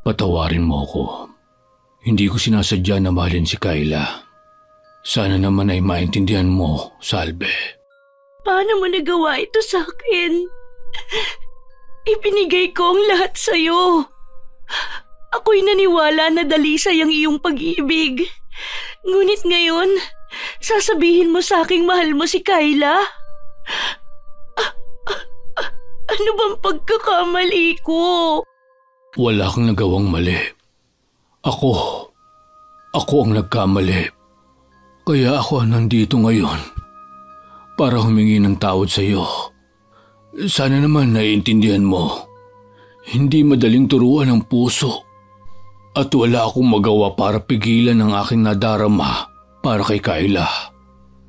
Patawarin mo ko. Hindi ko sinasadya na mahalin si Kayla. Sana naman ay maintindihan mo, Salve. Paano mo nagawa ito sa akin? Ibinigay ko ang lahat sa'yo. Ako'y naniwala na dalisay ang iyong pag-ibig. Ngunit ngayon, sasabihin mo sa aking mahal mo si Kayla? Ano bang pagkakamali ko? Wala kang nagawang mali. Ako ang nagkamali. Kaya ako nandito ngayon para humingi ng tawad sa iyo. Sana naman naiintindihan mo. Hindi madaling turuan ang puso. At wala akong magawa para pigilan ang aking nadarama para kay Kayla.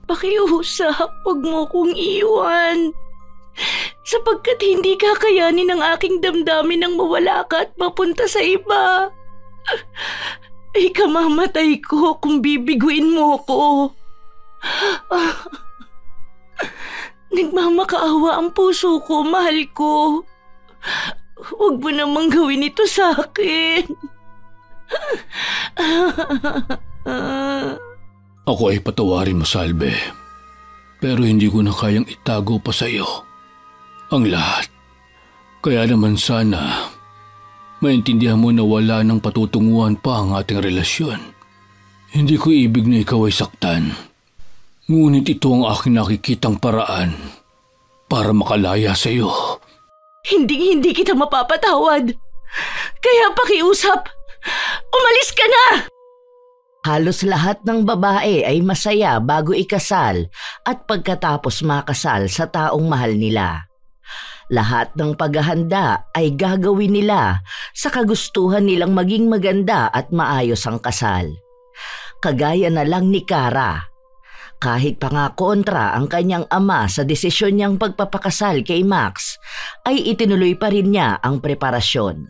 Pakiusap, huwag mo kong iwan. Sapagkat hindi kakayanin ng aking damdamin nang mawala ka at mapunta sa iba. Ikamamatay ko kung bibiguin mo ko. Nagmamakaawa ang puso ko, mahal ko. Huwag mo namang gawin ito sa akin. Ako ay patawarin mo, Salve. Pero hindi ko na kayang itago pa sa iyo ang lahat. Kaya naman sana maintindihan mo na wala nang patutunguhan pa ang ating relasyon. Hindi ko ibig na ikaw ay saktan. Ngunit ito ang aking nakikitang paraan para makalaya sa iyo. Hindi kita mapapatawad. Kaya pakiusap, umalis ka na! Halos lahat ng babae ay masaya bago ikasal at pagkatapos makasal sa taong mahal nila. Lahat ng paghahanda ay gagawin nila sa kagustuhan nilang maging maganda at maayos ang kasal. Kagaya na lang ni Kara. Kahit pa nga kontra ang kanyang ama sa desisyon niyang pagpapakasal kay Max, ay itinuloy pa rin niya ang preparasyon.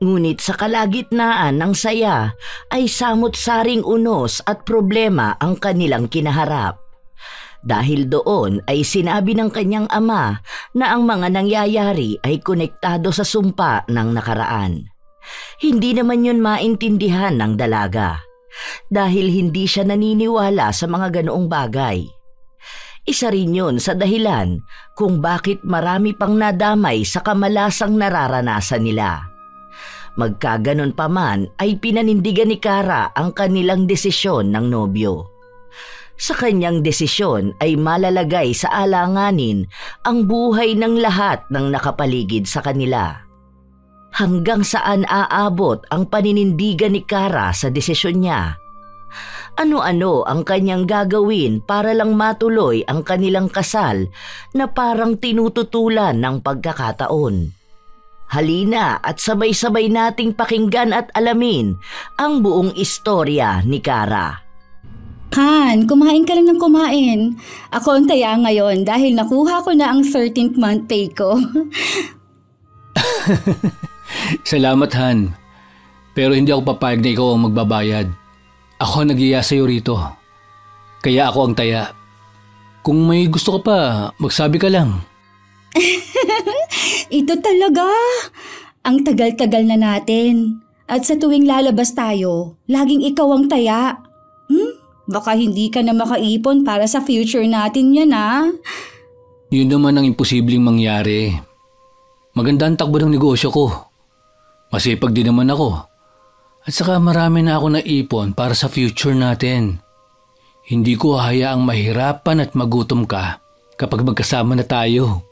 Ngunit sa kalagitnaan ng saya ay samot-saring unos at problema ang kanilang kinaharap. Dahil doon ay sinabi ng kanyang ama na ang mga nangyayari ay konektado sa sumpa ng nakaraan. Hindi naman yun maintindihan ng dalaga dahil hindi siya naniniwala sa mga ganoong bagay. Isa rin yun sa dahilan kung bakit marami pang nadamay sa kamalasang nararanasan nila. Magkaganon pa man ay pinanindigan ni Kara ang kanilang desisyon ng nobyo. Sa kanyang desisyon ay malalagay sa alanganin ang buhay ng lahat ng nakapaligid sa kanila. Hanggang saan aabot ang paninindigan ni Kara sa desisyon niya? Ano-ano ang kanyang gagawin para lang matuloy ang kanilang kasal na parang tinututulan ng pagkakataon? Halina at sabay-sabay nating pakinggan at alamin ang buong istorya ni Kara. Han, kumain ka lang ng kumain. Ako ang taya ngayon dahil nakuha ko na ang 13th month pay ko. Salamat, Han. Pero hindi ako papayag na ikaw ang magbabayad. Ako ang nag-iya sa'yo rito. Kaya ako ang taya. Kung may gusto ka pa, magsabi ka lang. Ito talaga. Ang tagal-tagal na natin. At sa tuwing lalabas tayo, laging ikaw ang taya. Baka hindi ka na makaipon para sa future natin yan, ha? Yun naman ang imposibleng mangyari. Maganda ang takbo ng negosyo ko. Masipag din naman ako. At saka marami na ako naipon para sa future natin. Hindi ko hayaang mahirapan at magutom ka kapag magkasama na tayo.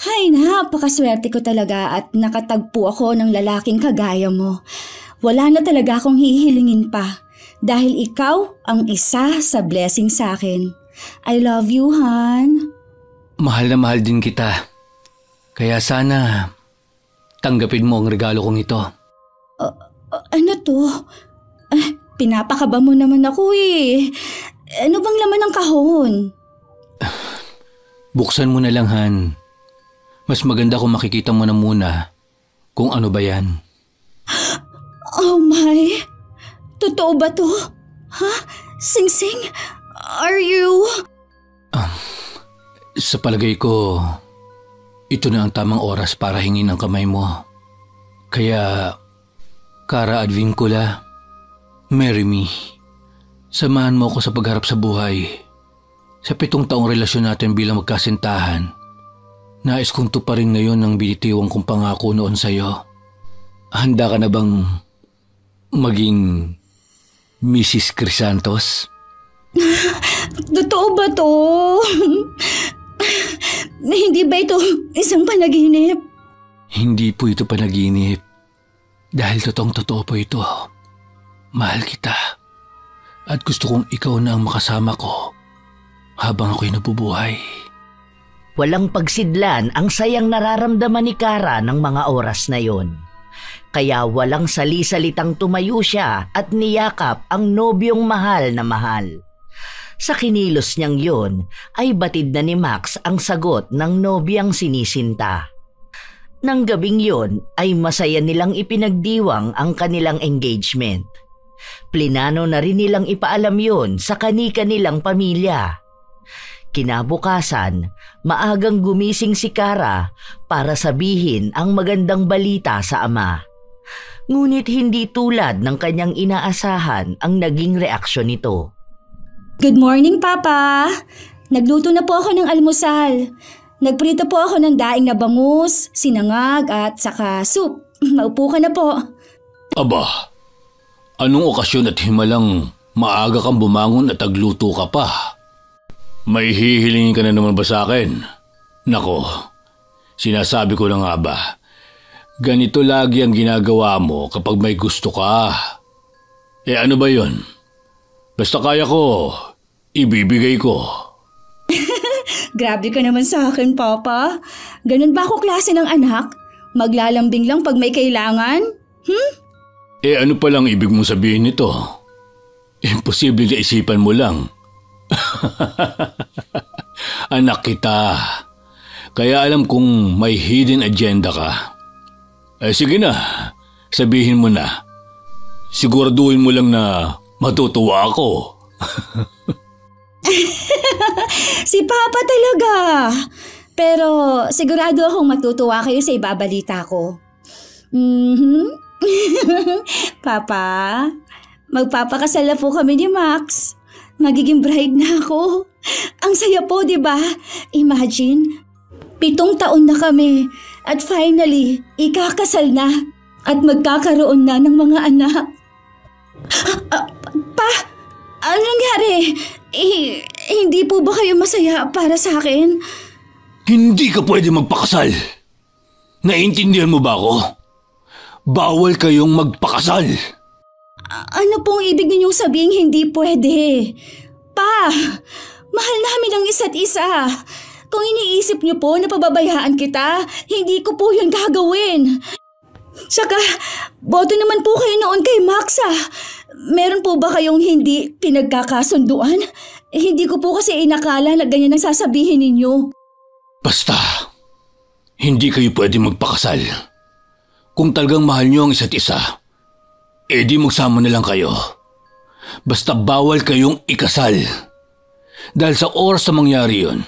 Hay, napakaswerte ko talaga at nakatagpo ako ng lalaking kagaya mo. Wala na talaga akong hihilingin pa. Dahil ikaw ang isa sa blessing sa akin. I love you, Han. Mahal na mahal din kita. Kaya sana tanggapin mo ang regalo kong ito. Ano to? Pinapakaba mo naman ako eh. Ano bang laman ng kahon? Buksan mo na lang, Han. Mas maganda kung makikita mo na muna kung ano ba yan. Oh my! Totoo ba to? Ha? Sing-sing? Are you? Sa palagay ko, ito na ang tamang oras para hingin ang kamay mo. Kaya, Kara Advincula, marry me. Samahan mo ako sa pagharap sa buhay. Sa 7 taong relasyon natin bilang magkasintahan, nais kong tuparin ngayon ang binitiwang kong pangako noon sa'yo. Handa ka na bang maging Mrs. Crisantos? Totoo ba to? Hindi ba ito isang panaginip? Hindi po ito panaginip. Dahil totoong-totoo po ito. Mahal kita. At gusto kong ikaw na ang makasama ko habang ako'y nabubuhay. Walang pagsidlan ang sayang nararamdaman ni Kara ng mga oras na yon. Kaya walang sali-salitang tumayo siya at niyakap ang nobyong mahal na mahal. Sa kinilos niyang yon ay batid na ni Max ang sagot ng nobyang sinisinta. Nang gabing yon ay masaya nilang ipinagdiwang ang kanilang engagement. Plinano na rin nilang ipaalam yon sa kani-kanilang pamilya. Kinabukasan, maagang gumising si Kara para sabihin ang magandang balita sa ama. Ngunit hindi tulad ng kanyang inaasahan ang naging reaksyon nito. Good morning, Papa! Nagluto na po ako ng almusal. Nagprito po ako ng daing na bangus, sinangag at saka soup. Maupo ka na po. Aba, anong okasyon at himalang maaga kang bumangon at nagluto ka pa? May hihilingin ka na naman ba sa akin? Nako, sinasabi ko na nga ba, ganito lagi ang ginagawa mo kapag may gusto ka. Ano ba yon? Basta kaya ko, ibibigay ko. Grabe ka naman sa akin, Papa. Ganun ba ako klase ng anak? Maglalambing lang pag may kailangan? Ano palang ibig mong sabihin nito? Imposible na isipan mo lang. Anak kita. Kaya alam kong may hidden agenda ka. Sige na, sabihin mo na. Siguraduhin mo lang na matutuwa ako. Si Papa talaga. Pero sigurado akong matutuwa kayo sa ibabalita ko. Papa, magpapakasal na po kami ni Max. Magiging bride na ako. Ang saya po, di ba? Imagine, 7 taon na kami at finally, ikakasal na at magkakaroon na ng mga anak. Pa, ano nangyari? Hindi po ba kayo masaya para sa akin? Hindi ka pwede magpakasal. Naiintindihan mo ba ako? Bawal kayong magpakasal. Ano pong ibig ninyong sabihin hindi pwede? Pa, mahal namin ang isa't isa. Kung iniisip niyo po na pababayaan kita, hindi ko po yun gagawin. Tsaka, boto naman po kayo noon kay Max Meron po ba kayong hindi pinagkakasunduan? Hindi ko po kasi inakala na ganyan ang sasabihin ninyo. Basta, hindi kayo pwede magpakasal. Kung talagang mahal niyo ang isa't isa, di magsama na lang kayo. Basta bawal kayong ikasal. Dahil sa oras na mangyari yun,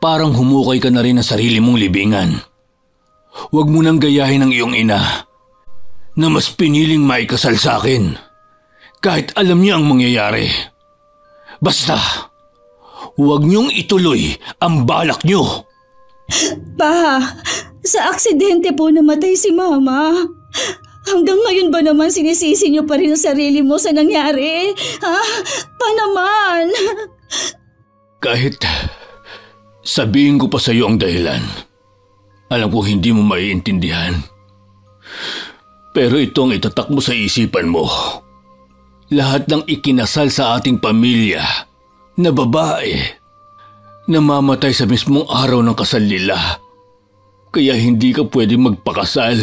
parang humukay ka na rin ng sarili mong libingan. Huwag mo nang gayahin ang iyong ina na mas piniling maikasal sa akin kahit alam niya ang mangyayari. Basta, huwag niyong ituloy ang balak niyo. Pa, sa aksidente po namatay si Mama. Hanggang ngayon ba naman sinisisi niyo pa rin ang sarili mo sa nangyari? Pa naman! Kahit sabihin ko pa sa iyo ang dahilan, alam ko hindi mo maiintindihan. Pero ito ang itatak mo sa isipan mo. Lahat ng ikinasal sa ating pamilya na babae, namamatay sa mismong araw ng kasal nila. Kaya hindi ka pwede magpakasal.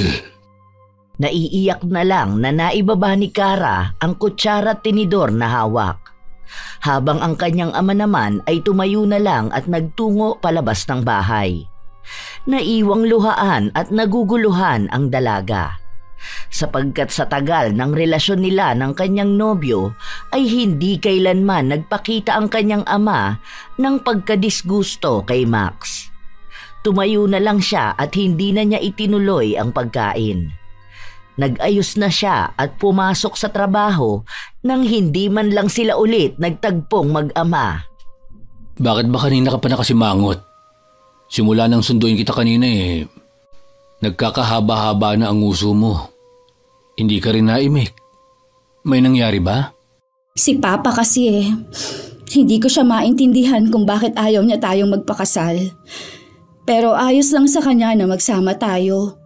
Naiiyak na lang na naibaba ni Kara ang kutsara at tinidor na hawak. Habang ang kanyang ama naman ay tumayo na lang at nagtungo palabas ng bahay. Naiwang luhaan at naguguluhan ang dalaga. Sapagkat sa tagal ng relasyon nila ng kanyang nobyo ay hindi kailanman nagpakita ang kanyang ama ng pagkadisgusto kay Max. Tumayo na lang siya at hindi na niya itinuloy ang pagkain. Nag-ayos na siya at pumasok sa trabaho nang hindi man lang sila ulit nagtagpong mag-ama. Bakit ba kanina ka pa nakasimangot? Simula nang sunduin kita kanina nagkakahaba-haba na ang uso mo. Hindi ka rin naimik. May nangyari ba? Si Papa kasi hindi ko siya maintindihan kung bakit ayaw niya tayong magpakasal. Pero ayos lang sa kanya na magsama tayo.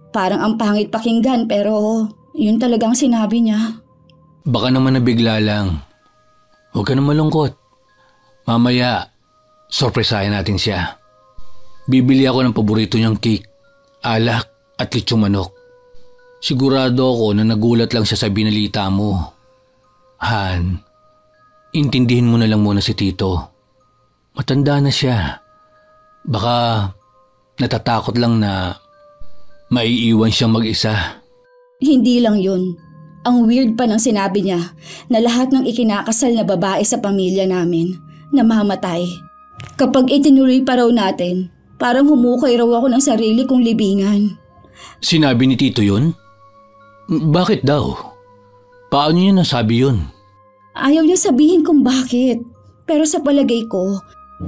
Parang ang pangit pakinggan pero yun talagang sinabi niya. Baka naman nabigla lang. Huwag ka na malungkot. Mamaya, sorpresahin natin siya. Bibili ako ng paborito niyang cake, alak at lechong manok. Sigurado ako na nagulat lang siya sa binalita mo. Han, intindihin mo na lang muna si Tito. Matanda na siya. Baka natatakot lang na maiiwan siyang mag-isa. Hindi lang yun. Ang weird pa ng sinabi niya na lahat ng ikinakasal na babae sa pamilya namin namamatay. Kapag itinuloy pa raw natin, parang humukay raw ako ng sarili kong libingan. Sinabi ni Tito yun? Bakit daw? Paano niya nasabi yun? Ayaw niya sabihin kung bakit. Pero sa palagay ko,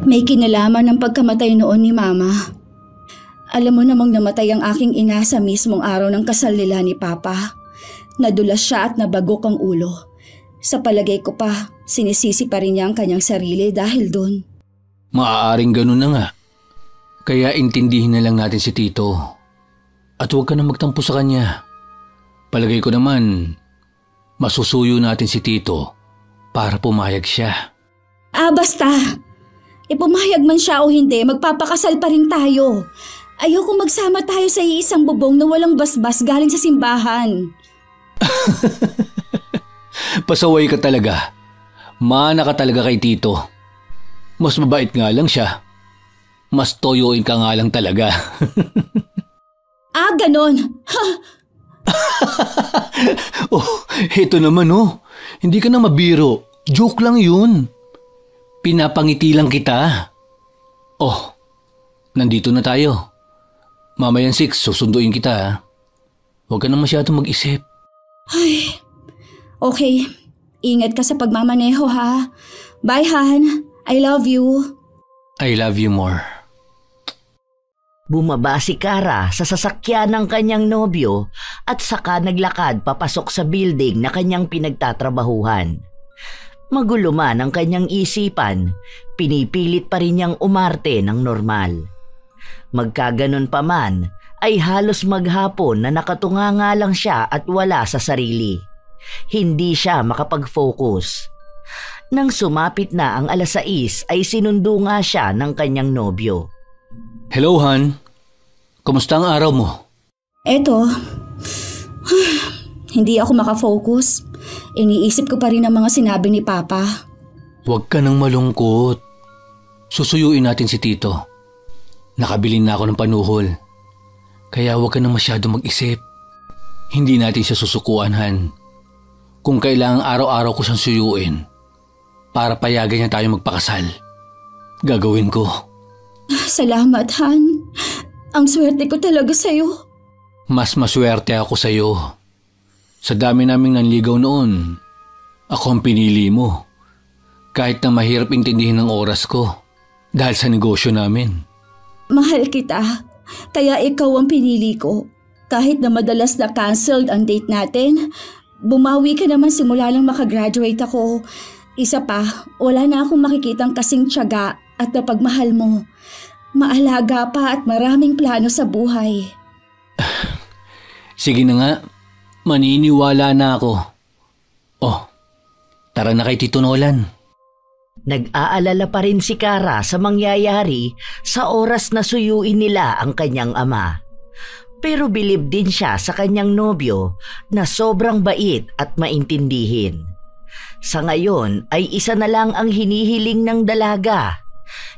may kinalaman ng pagkamatay noon ni Mama. Alam mo namang namatay ang aking ina sa mismong araw ng kasal nila ni Papa. Nadulas siya at nabagok ang ulo. Sa palagay ko pa, sinisisi pa rin niya ang kanyang sarili dahil doon. Maaaring ganun na nga. Kaya intindihin na lang natin si Tito. At huwag ka na magtampo sa kanya. Palagay ko naman, masusuyo natin si Tito para pumayag siya. Basta! Pumayag man siya o hindi, magpapakasal pa rin tayo. Ayoko magsama tayo sa iisang bubong na walang basbas galing sa simbahan. Pasaway ka talaga. Mana ka talaga kay Tito. Mas mabait nga lang siya. Mas toyoin ka nga lang talaga. Ganon. Oh, heto naman Hindi ka na mabiro. Joke lang yun. Pinapangiti lang kita. Oh, nandito na tayo. Mamayang 6, susunduin kita. Huwag ka na masyadong mag-isip. Ay, okay. Ingat ka sa pagmamaneho ha. Bye, Han. I love you. I love you more. Bumaba si Kara sa sasakyan ng kanyang nobyo at saka naglakad papasok sa building na kanyang pinagtatrabahuhan. Magulo man ang kanyang isipan, pinipilit pa rin niyang umarte ng normal. Magkaganon pa man, ay halos maghapon na nakatunganga lang siya at wala sa sarili. Hindi siya makapag-focus. Nang sumapit na ang 6:00 ay sinundo nga siya ng kanyang nobyo. Hello, Han. Kumusta ang araw mo? Eto, hindi ako makafocus. Iniisip ko pa rin ang mga sinabi ni Papa. Huwag ka nang malungkot. Susuyuin natin si Tito. Nakabili na ako ng panuhol. Kaya huwag ka nang masyado mag-isip. Hindi natin siya susukuan, Han. Kung kailangang araw-araw ko siyang suyuin para payagan niya tayo magpakasal, gagawin ko. Salamat, Han. Ang swerte ko talaga sa'yo. Mas maswerte ako sa'yo. Sa dami naming nanligaw noon, ako ang pinili mo. Kahit na mahirap intindihin ang oras ko dahil sa negosyo namin. Mahal kita, kaya ikaw ang pinili ko. Kahit na madalas na canceled ang date natin, bumawi ka naman simula lang makagraduate ako. Isa pa, wala na akong makikitang kasing tiyaga at napagmahal mo. Maalaga pa at maraming plano sa buhay. Sige na nga, maniniwala na ako. Oh, tara na kay Tito Nolan. Nag-aalala pa rin si Kara sa mangyayari sa oras na suyuin nila ang kanyang ama. Pero bilib din siya sa kanyang nobyo na sobrang bait at maintindihin. Sa ngayon ay isa na lang ang hinihiling ng dalaga.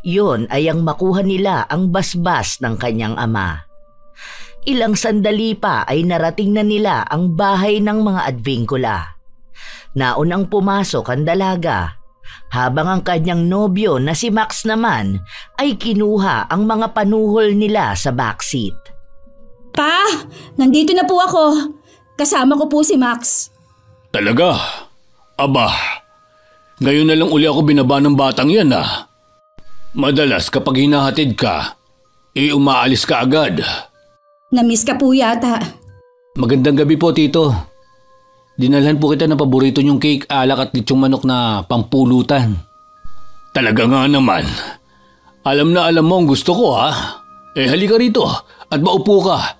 Yun ay ang makuha nila ang basbas ng kanyang ama. Ilang sandali pa ay narating na nila ang bahay ng mga Advincula. Naunang pumasok ang dalaga, habang ang kanyang nobyo na si Max naman ay kinuha ang mga panuhol nila sa backseat. Pa, nandito na po ako. Kasama ko po si Max. Talaga? Aba, ngayon na lang uli ako binaba ng batang yan ah. Madalas kapag hinahatid ka, umaalis ka agad. Namiss ka po yata. Magandang gabi po, Tito. Dinalhan po kita ng paborito niyong cake, alak at litsong manok na pampulutan. Talaga nga naman. Alam na alam mo ang gusto ko ha. Halika rito at maupo ka.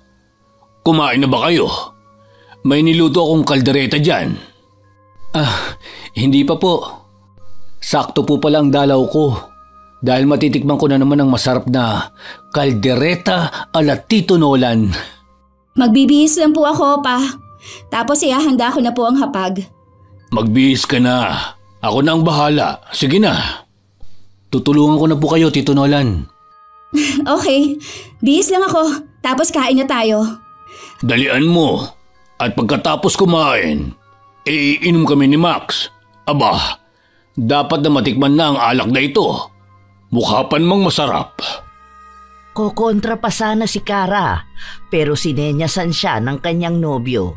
Kumain na ba kayo? May niluto akong kaldereta dyan. Hindi pa po. Sakto po pala ang dalaw ko. Dahil matitikman ko na naman ang masarap na kaldereta ala Tito Nolan. Magbibihis lang po ako, pa. Tapos ihahanda ko na po ang hapag. Magbihis ka na. Ako na ang bahala. Sige na. Tutulungan ko na po kayo, Tito Nolan. Okay, bihis lang ako. Tapos kain na tayo. Dalian mo. At pagkatapos kumain, iinom kami ni Max. Aba, dapat na matikman na ang alak na ito. Mukha pa namang masarap. Kokontra pa sana si Kara, pero sinenyasan siya ng kanyang nobyo.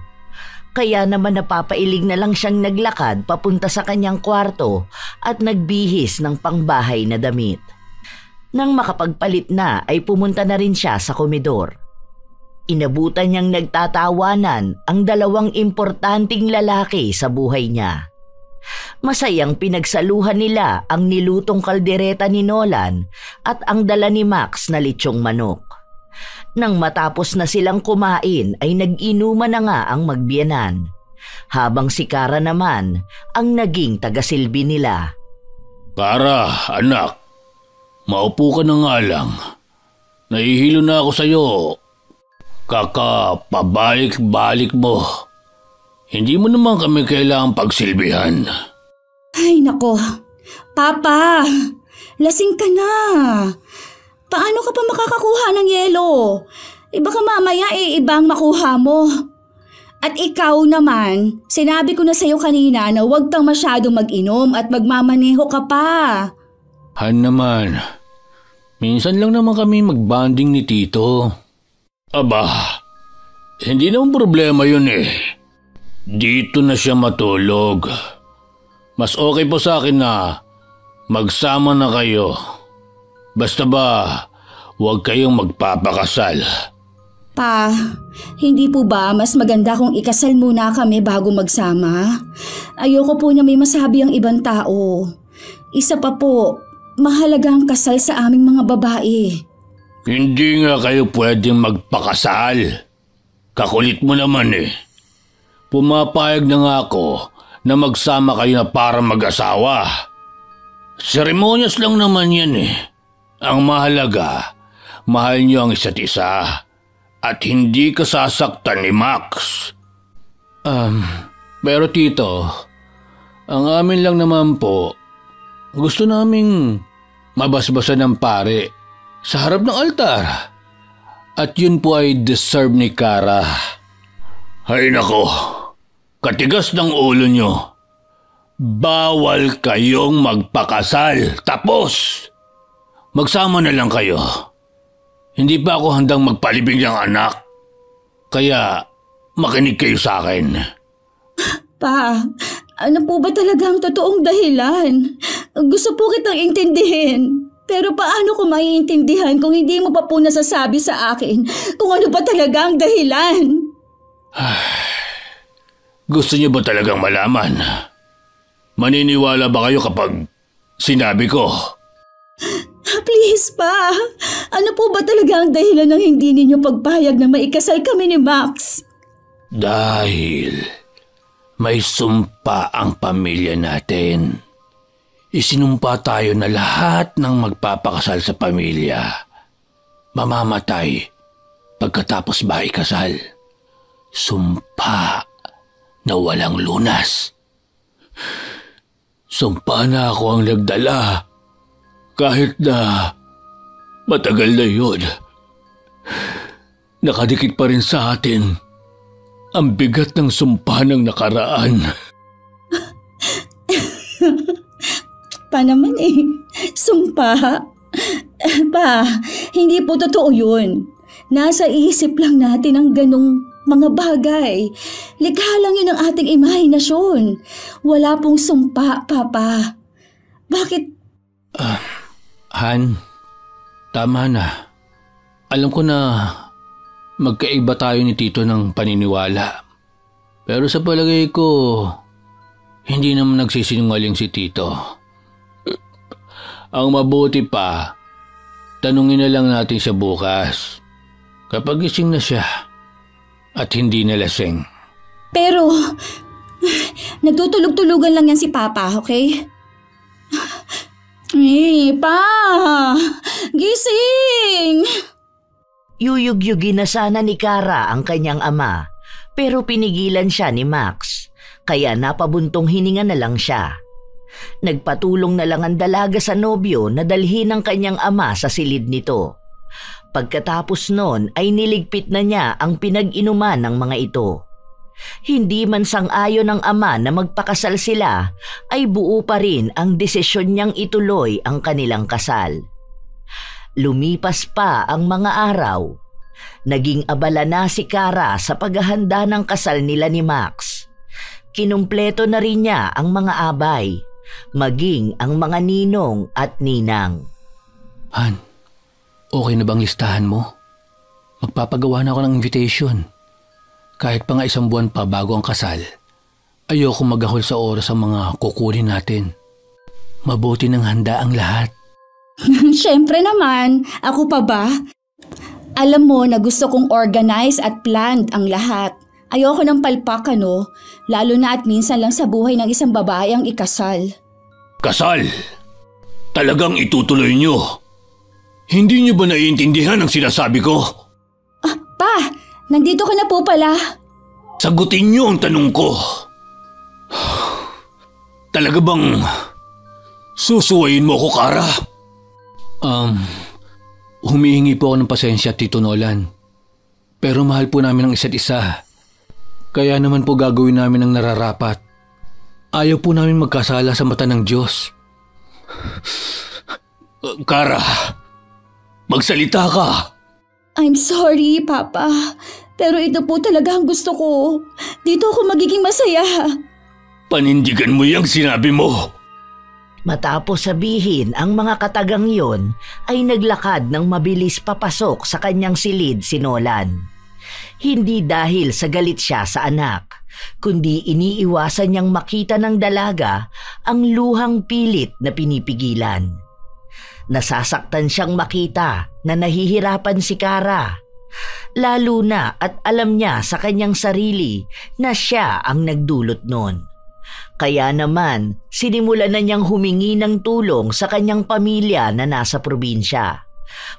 Kaya naman napapailig na lang siyang naglakad papunta sa kanyang kwarto at nagbihis ng pangbahay na damit. Nang makapagpalit na ay pumunta na rin siya sa komedor. Inabutan niyang nagtatawanan ang dalawang importanteng lalaki sa buhay niya. Masayang pinagsaluhan nila ang nilutong kaldereta ni Nolan at ang dala ni Max na litsong manok. Nang matapos na silang kumain ay nag-inuman na nga ang magbiyanan, habang si Kara naman ang naging tagasilbi nila. Kara, anak, maupo ka na nga lang. Nahihilo na ako sa'yo. Kakapabalik-balik mo. Hindi mo naman kami kailangang pagsilbihan. Ay nako, Papa, lasing ka na. Paano ka pa makakakuha ng yelo? Baka mamaya ibang makuha mo. At ikaw naman, sinabi ko na sa'yo kanina na huwag kang masyadong mag-inom at magmamaneho ka pa. Han naman, minsan lang naman kami magbanding ni Tito. Aba, hindi naman problema yun eh. Dito na siya matulog. Mas okay po sa akin na magsama na kayo. Basta ba, huwag kayong magpapakasal. Pa, hindi po ba mas maganda kung ikasal muna kami bago magsama? Ayoko po na may masabi ang ibang tao. Isa pa po, mahalaga ang kasal sa aming mga babae. Hindi nga kayo pwedeng magpakasal. Kakulit mo naman eh. Pumapayag na nga ako na magsama kayo na para mag-asawa. Seremonyas lang naman yan eh. Ang mahalaga, mahal niyo ang isa't isa at hindi ka sasaktan ni Max. Pero Tito, ang amin lang naman po, gusto naming mabasbasan ng pare sa harap ng altar. At yun po ay deserve ni Kara. Hay nako, katigas ng ulo nyo. Bawal kayong magpakasal. Tapos, magsama na lang kayo. Hindi pa ako handang magpalibing ng anak. Kaya, makinig kayo sa akin. Pa, ano po ba talaga ang totoong dahilan? Gusto po kitang intindihin. Pero paano ko maiintindihan kung hindi mo pa po nasasabi sa akin kung ano ba talaga ang dahilan? Gusto niyo ba talagang malaman? Maniniwala ba kayo kapag sinabi ko? Please pa, ano po ba talaga ang dahilan ng hindi ninyo pagpayag na maikasal kami ni Max? Dahil may sumpa ang pamilya natin. Isinumpa tayo na lahat ng magpapakasal sa pamilya mamamatay pagkatapos ba ikasal. Sumpa na walang lunas. Sumpa na ako ang nagdala. Kahit na matagal na yun. Nakadikit pa rin sa atin ang bigat ng sumpa ng nakaraan. Pa naman eh, sumpa. Pa, hindi po totoo yun. Nasa isip lang natin ang ganong mga bagay. Likha lang yun ang ating imahinasyon. Wala pong sumpa, Papa. Bakit? Han, tama na. Alam ko na magkaiba tayo ni Tito ng paniniwala. Pero sa palagay ko, hindi naman nagsisinungaling si Tito. Ang mabuti pa, tanungin na lang natin siya bukas. Kapag gising na siya at hindi na lasing. Pero, nagtutulog-tulugan lang yan si Papa, okay? Pa! Gising! Yuyug-yugin na sana ni Kara ang kanyang ama, pero pinigilan siya ni Max, kaya napabuntong hininga na lang siya. Nagpatulong na lang ang dalaga sa nobyo na dalhin ng kanyang ama sa silid nito. Pagkatapos noon ay niligpit na niya ang pinag-inuman ng mga ito. Hindi man sang-ayon ng ama na magpakasal sila, ay buo pa rin ang desisyon niyang ituloy ang kanilang kasal. Lumipas pa ang mga araw. Naging abala na si Kara sa paghahanda ng kasal nila ni Max. Kinumpleto na rin niya ang mga abay, maging ang mga ninong at ninang. Han, okay na bang listahan mo? Magpapagawa na ako ng invitation. Kahit pa nga 1 buwan pa bago ang kasal, ayoko magahol sa oras ang mga kukunin natin. Mabuti ng handa ang lahat. Siyempre naman, ako pa ba? Alam mo na gusto kong organize at planned ang lahat. Ayoko ng palpak, lalo na at minsan lang sa buhay ng isang babae ang ikasal. Kasal? Talagang itutuloy niyo? Hindi niyo ba naiintindihan ang sinasabi ko? Pa, nandito ka na po pala. Sagutin niyo ang tanong ko. Talaga bang susuwayin mo ko, Kara? Humihingi po ako ng pasensya, Tito Nolan. Pero mahal po namin ang isa't isa. Kaya naman po gagawin namin ang nararapat. Ayaw po namin magkasala sa mata ng Diyos. Kara, magsalita ka. I'm sorry, Papa. Pero ito po talaga ang gusto ko. Dito ako magiging masaya. Panindigan mo yung sinabi mo. Matapos sabihin ang mga katagang yon, ay naglakad ng mabilis papasok sa kanyang silid si Nolan. Hindi dahil sa galit siya sa anak, kundi iniiwasan niyang makita ng dalaga ang luhang pilit na pinipigilan. Nasasaktan siyang makita na nahihirapan si Kara, lalo na at alam niya sa kanyang sarili na siya ang nagdulot nun. Kaya naman, sinimulan na niyang humingi ng tulong sa kanyang pamilya na nasa probinsya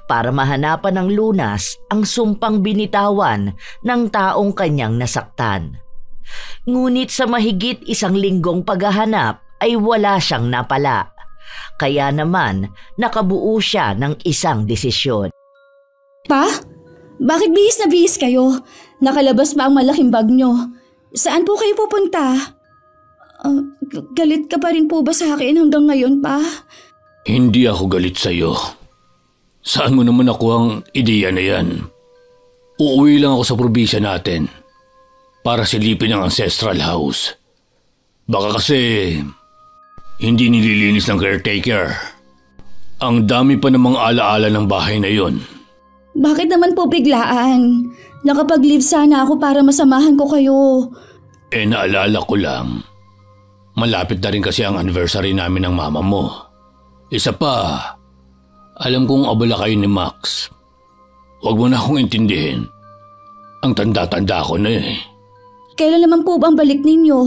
para mahanapan ng lunas ang sumpang binitawan ng taong kanyang nasaktan. Ngunit sa mahigit 1 linggong paghahanap ay wala siyang napala. Kaya naman, nakabuo siya ng isang desisyon. Pa, bakit bihis na bihis kayo? Nakalabas ba ang malaking bag niyo? Saan po kayo pupunta? Galit ka pa rin po ba sa akin hanggang ngayon, Pa? Hindi ako galit sa'yo. Saan mo naman ako ang ideya na yan? Uuwi lang ako sa probinsya natin para silipin ang ancestral house. Baka kasi hindi nililinis ng caretaker. Ang dami pa namang alaala ng bahay na yon. Bakit naman po biglaan? Nakapag-leave sana ako para masamahan ko kayo. Naalala ko lang. Malapit na rin kasi ang anniversary namin ng mama mo. Isa pa, alam kong abala kayo ni Max. Huwag mo na akong intindihin. Ang tanda-tanda ko na eh. Kailan naman po ba ang balik ninyo?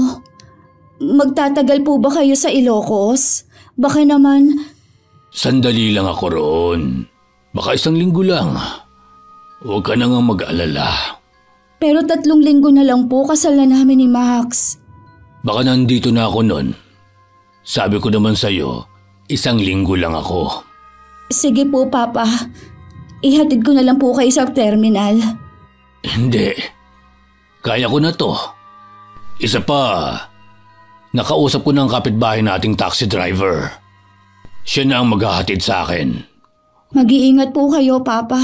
Magtatagal po ba kayo sa Ilocos? Baka naman... Sandali lang ako roon. Baka 1 linggo lang. Huwag ka na nga mag-alala. Pero 3 linggo na lang po kasal na namin ni Max. Baka nandito na ako nun. Sabi ko naman sa'yo, 1 linggo lang ako. Sige po, Papa. Ihatid ko na lang po kayo sa terminal. Hindi. Kaya ko na to. Isa pa, nakausap ko ng kapitbahay nating taxi driver. Siya na ang maghahatid sa akin. Mag-iingat po kayo, Papa.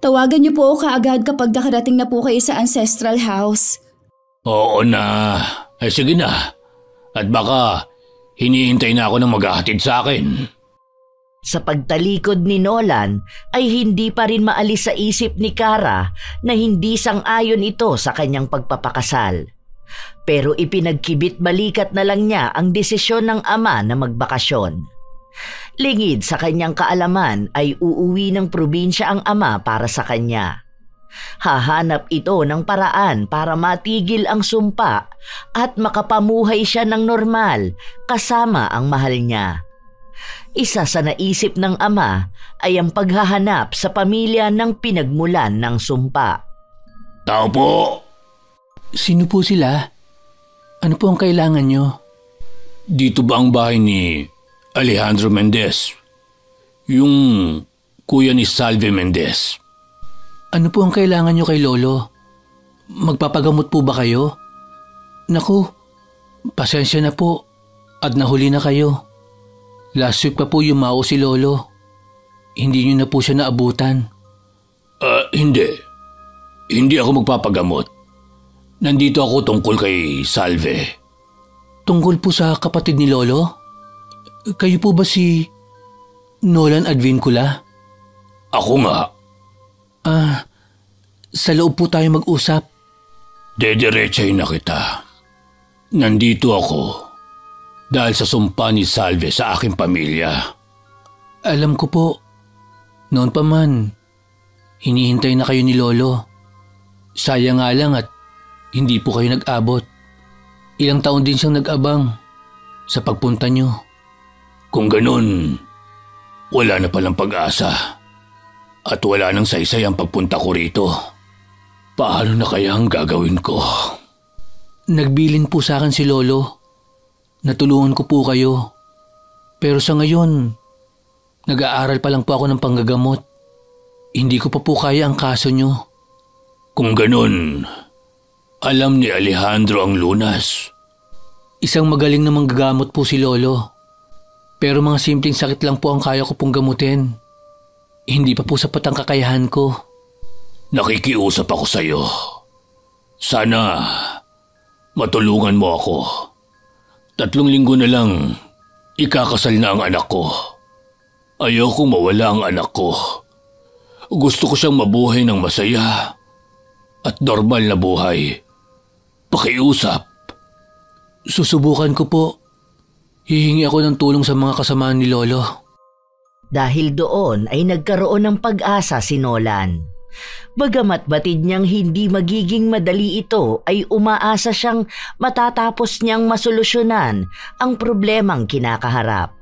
Tawagan niyo po ako kaagad kapag nakarating na po kayo sa ancestral house. Oo na. Ay sige na. At baka hinihintay na ako ng maghahatid sa akin. Sa pagtalikod ni Nolan ay hindi pa rin maalis sa isip ni Kara na hindi sang-ayon ito sa kanyang pagpapakasal. Pero ipinagkibit-balikat na lang niya ang desisyon ng ama na magbakasyon. Lingid sa kanyang kaalaman ay uuwi ng probinsya ang ama para sa kanya. Hahanap ito ng paraan para matigil ang sumpa at makapamuhay siya ng normal kasama ang mahal niya. Isa sa naisip ng ama ay ang paghahanap sa pamilya ng pinagmulan ng sumpa. Tao po! Sino po sila? Ano po ang kailangan nyo? Dito ba ang bahay ni Alejandro Mendez? Yung kuya ni Salve Mendez. Ano po ang kailangan nyo kay Lolo? Magpapagamot po ba kayo? Naku, pasensya na po at nahuli na kayo. Last week pa po yumao si Lolo. Hindi nyo na po siya naabutan. Hindi. Hindi ako magpapagamot. Nandito ako tungkol kay Salve. Tungkol po sa kapatid ni Lolo? Kayo po ba si Nolan Advincula? Ako nga. Sa loob po tayo mag-usap. Dediretsahin na kita. Nandito ako dahil sa sumpa ni Salve sa aking pamilya. Alam ko po. Noon pa man, hinihintay na kayo ni Lolo. Sayang nga lang at hindi po kayo nag-abot. Ilang taon din siyang nag-abang sa pagpunta niyo. Kung ganun, wala na palang pag-asa. At wala nang saysay ang pagpunta ko rito. Paano na kaya ang gagawin ko? Nagbilin po sa akin si Lolo. Natulungan ko po kayo. Pero sa ngayon, nag-aaral pa lang po ako ng panggagamot. Hindi ko pa po kaya ang kaso nyo. Kung ganun, alam ni Alejandro ang lunas. Isang magaling na manggagamot po si Lolo. Pero mga simpleng sakit lang po ang kaya ko pong gamutin. Hindi pa po sapat ang kakayahan ko. Nakikiusap ako sa iyo. Sana matulungan mo ako. 3 linggo na lang, ikakasal na ang anak ko. Ayokong mawala ang anak ko. Gusto ko siyang mabuhay ng masaya at normal na buhay. Pakiusap. Susubukan ko po. Hihingi ako ng tulong sa mga kasamaan ni Lolo. Dahil doon ay nagkaroon ng pag-asa si Nolan. Bagamat batid niyang hindi magiging madali ito, ay umaasa siyang matatapos niyang masolusyonan ang problemang kinakaharap.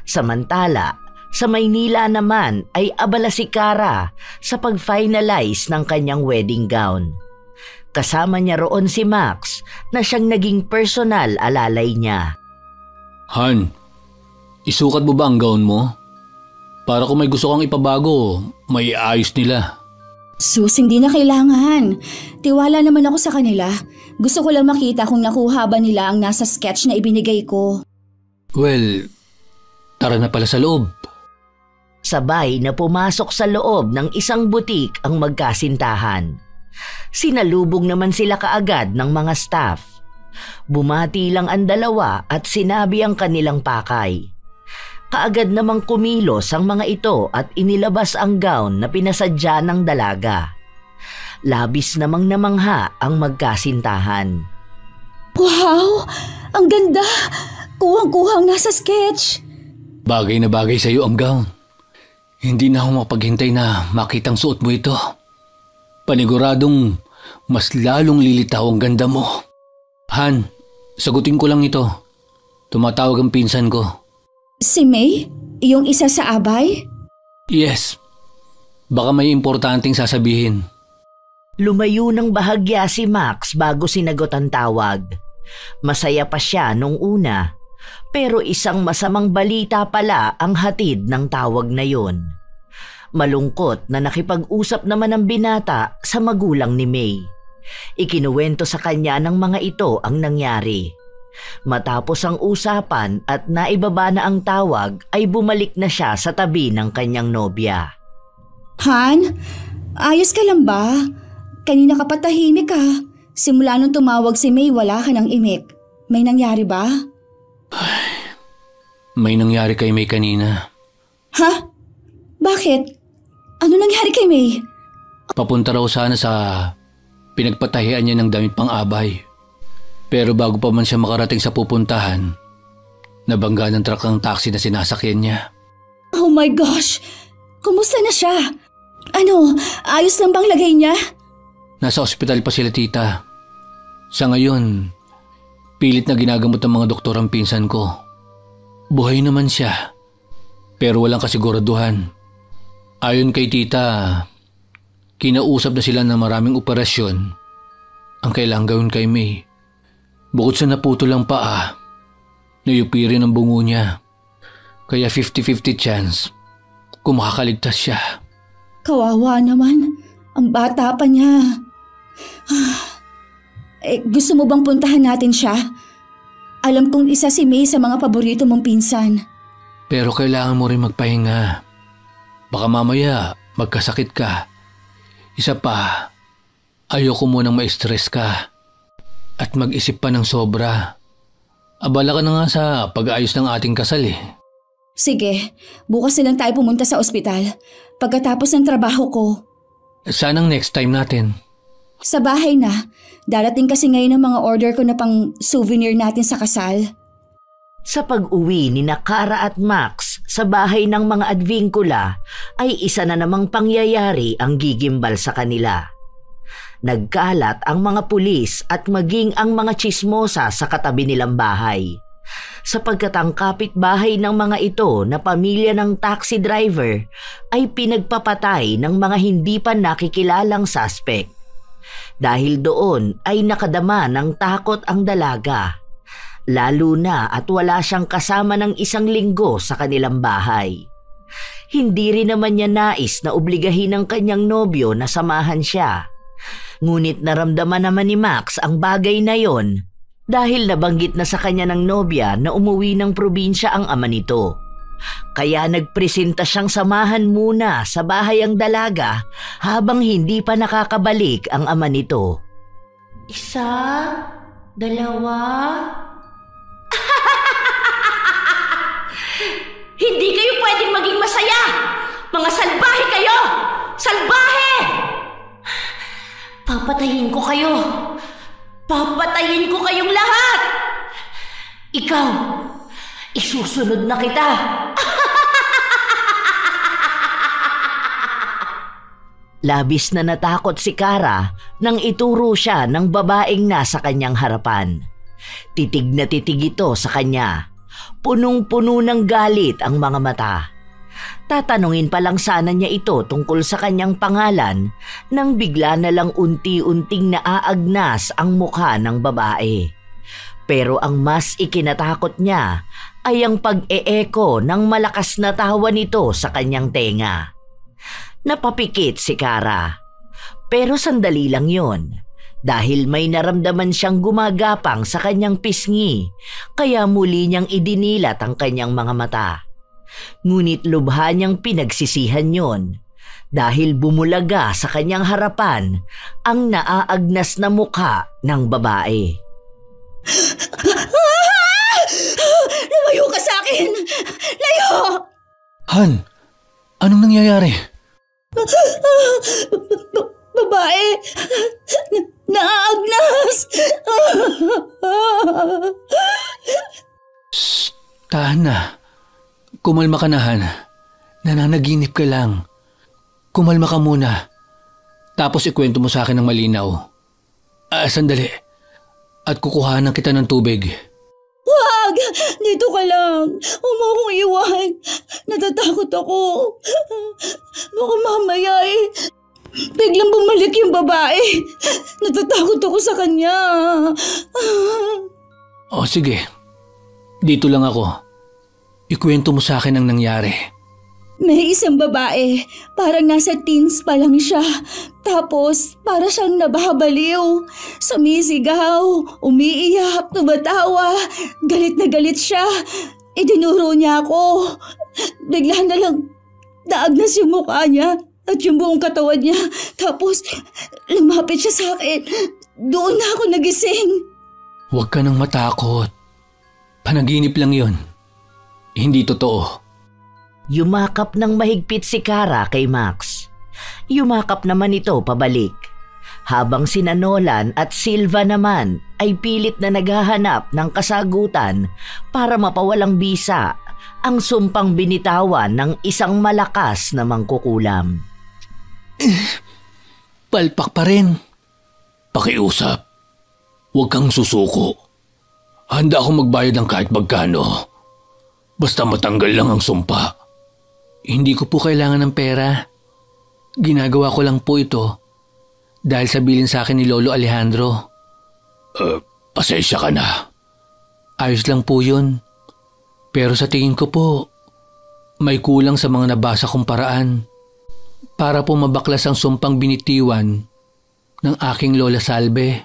Samantala, sa Maynila naman ay abala si Kara sa pag-finalize ng kanyang wedding gown. Kasama niya roon si Max na siyang naging personal alalay niya. Han, isukat mo ba ang gown mo? Para kung may gusto kang ipabago, may ayos nila. Sus, hindi na kailangan. Tiwala naman ako sa kanila. Gusto ko lang makita kung nakuha ba nila ang nasa sketch na ibinigay ko. Well, tara na pala sa loob. Sabay na pumasok sa loob ng isang butik ang magkasintahan. Sinalubong naman sila kaagad ng mga staff. Bumati lang ang dalawa at sinabi ang kanilang pakay. Kaagad namang kumilos ang mga ito at inilabas ang gown na pinasadya ng dalaga. Labis namang namangha ang magkasintahan. Wow! Ang ganda! Kuhang-kuhang nasa sketch! Bagay na bagay sa iyo ang gown. Hindi na ako mapaghintay na makitang suot mo ito. Paniguradong mas lalong lilitaw ang ganda mo. Han, sagutin ko lang ito. Tumatawag ang pinsan ko. Si May? Yung isa sa abay? Yes. Baka may importanteng sasabihin. Lumayo ng bahagya si Max bago sinagot ang tawag. Masaya pa siya nung una. Pero isang masamang balita pala ang hatid ng tawag na yon. Malungkot na nakipag-usap naman ang binata sa magulang ni May. Ikinuwento sa kanya ng mga ito ang nangyari. Matapos ang usapan at naibaba na ang tawag ay bumalik na siya sa tabi ng kanyang nobya. Han, Ayos ka lang ba? Kanina ka pa tahimik ka. Simula nung tumawag si May, wala ka ng imik. May nangyari ba? May nangyari kay May kanina. Ha? Bakit? Ano nangyari kay May? Papunta raw sana sa pinagpatahian niya ng damit pang-abay. Pero bago pa man siya makarating sa pupuntahan, nabangga ng truck ang taxi na sinasakyan niya. Oh my gosh! Kumusta na siya? Ano, ayos lang bang lagay niya? Nasa ospital pa sila, tita. Sa ngayon, pilit na ginagamot ng mga doktor ang pinsan ko. Buhay naman siya, pero walang kasiguraduhan. Ayon kay tita, kinausap na sila ng maraming operasyon ang kailangang gawin kay May. Bukod sa naputol ang paa, nayupi rin ang bungo niya. Kaya 50-50 chance kung makakaligtas siya. Kawawa naman. Ang bata pa niya. Gusto mo bang puntahan natin siya? Alam kong isa si May sa mga paborito mong pinsan. Pero kailangan mo rin magpahinga. Baka mamaya magkasakit ka. Isa pa, ayoko munang ma-stress ka at mag-isip pa ng sobra. Abala ka na nga sa pag-aayos ng ating kasal eh. Sige, bukas na lang tayo pumunta sa ospital pagkatapos ng trabaho ko. Sanang next time natin. Sa bahay na. Darating kasi ngayon ang mga order ko na pang souvenir natin sa kasal. Sa pag-uwi ni Kara at Max sa bahay ng mga Advincula ay isa na namang pangyayari ang gigimbal sa kanila. Nagkalat ang mga pulis at maging ang mga tsismosa sa katabi nilang bahay. Sapagkat ang kapitbahay ng mga ito na pamilya ng taxi driver ay pinagpapatay ng mga hindi pa nakikilalang suspect. Dahil doon ay nakadama ng takot ang dalaga, lalo na at wala siyang kasama ng 1 linggo sa kanilang bahay. Hindi rin naman niya nais na obligahin ng kanyang nobyo na samahan siya. Ngunit naramdaman naman ni Max ang bagay na yon dahil nabanggit na sa kanya ng nobya na umuwi ng probinsya ang ama nito. Kaya nagpresenta siyang samahan muna sa bahay ang dalaga habang hindi pa nakakabalik ang ama nito. 1, 2... Hindi kayo pwedeng maging masaya! Mga salbahe kayo! Salbahe! Papatayin ko kayo! Papatayin ko kayong lahat! Ikaw, isusunod na kita! Labis na natakot si Kara nang ituro siya ng babaeng nasa kanyang harapan. Titig na titig ito sa kanya. Punong-puno ng galit ang mga mata. Tatanungin pa lang sana niya ito tungkol sa kanyang pangalan nang bigla na lang unti-unting naaagnas ang mukha ng babae. Pero ang mas ikinatakot niya ay ang pag-e-eko ng malakas na tawa nito sa kanyang tenga. Napapikit si Kara. Pero sandali lang yon dahil may naramdaman siyang gumagapang sa kanyang pisngi kaya muli niyang idinilat ang kanyang mga mata. Ngunit lubha niyang pinagsisihan yon dahil bumulaga sa kanyang harapan ang naaagnas na mukha ng babae. Lumayo ka sa akin! Layo! Han, anong nangyayari? Babae! Naaagnas! Shh, tahan na. Kumalma ka na, Han. Nananaginip ka lang. Kumalma ka muna. Tapos ikwento mo sa akin ng malinaw. Sandali. At kukuhanan kita ng tubig. Wag! Dito ka lang. Huwag mo akong iwan. Natatakot ako. Baka mamaya biglang bumalik yung babae. Natatakot ako sa kanya. O sige. Dito lang ako. Ikwento mo sa akin ang nangyari. May isang babae, parang nasa teens pa lang siya. Tapos, para siyang nababaliw. Sumisigaw, umiiyak, tumatawa. Galit na galit siya. Idinuro niya ako. Bigla na lang, naagnas yung mukha niya. at yung buong katawan niya. Tapos lumapit siya sa akin. Doon na ako nagising. Huwag ka nang matakot. Panaginip lang yon. Hindi totoo. Yumakap ng mahigpit si Kara kay Max. Yumakap naman ito pabalik. Habang sina Nolan at Silva naman ay pilit na naghahanap ng kasagutan para mapawalang bisa ang sumpang binitawan ng isang malakas na mangkukulam. Palpak pa rin. Pakiusap. Huwag kang susuko. Handa akong magbayad ng kahit magkano. Basta matanggal lang ang sumpa. Hindi ko po kailangan ng pera. Ginagawa ko lang po ito dahil sa bilin sa akin ni Lolo Alejandro. Pasensya ka na. Ayos lang po yun. Pero sa tingin ko po, may kulang sa mga nabasa kong paraan para po mabaklas ang sumpang binitiwan ng aking Lola Salve.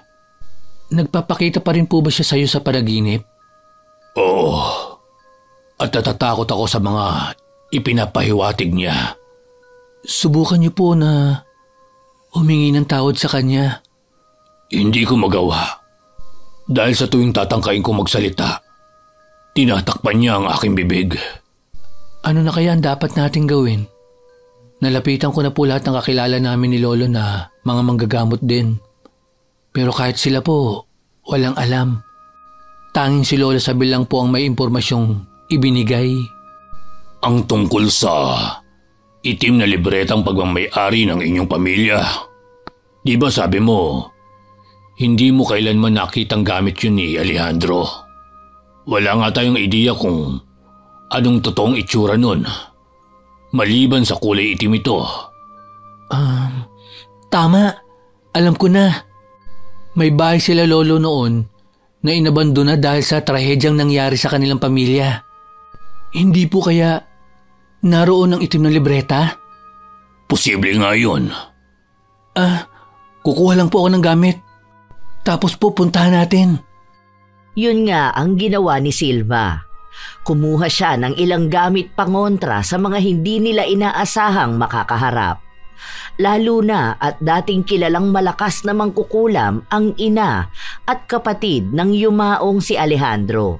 Nagpapakita pa rin po ba siya sa iyo sa panaginip? Oo. At natatakot ako sa mga ipinapahiwatig niya. Subukan niyo po na humingi ng tawad sa kanya. Hindi ko magawa. Dahil sa tuwing tatangkain kong magsalita, tinatakpan niya ang aking bibig. Ano na kaya ang dapat nating gawin? Nalapitan ko na po lahat ng kakilala namin ni Lolo na mga manggagamot din. Pero kahit sila po, walang alam. Tanging si Lola Sabel lang po ang may impormasyong ibinigay. Ang tungkol sa itim na libretang pagmamay-ari ng inyong pamilya. Di ba sabi mo, hindi mo kailanman nakitang gamit yun ni Alejandro? Wala nga tayong ideya kung anong totoong itsura nun. Maliban sa kulay itim ito. Tama. Alam ko na. May bahay sila Lolo noon na inabandona dahil sa trahedyang nangyari sa kanilang pamilya. Hindi po kaya naroon ang itim na libreta? Posible nga yun. Kukuha lang po ako ng gamit. Tapos po puntahan natin. Yun nga ang ginawa ni Silva. Kumuha siya ng ilang gamit pangontra sa mga hindi nila inaasahang makakaharap. Lalo na at dating kilalang malakas na mangkukulam ang ina at kapatid ng yumaong si Alejandro.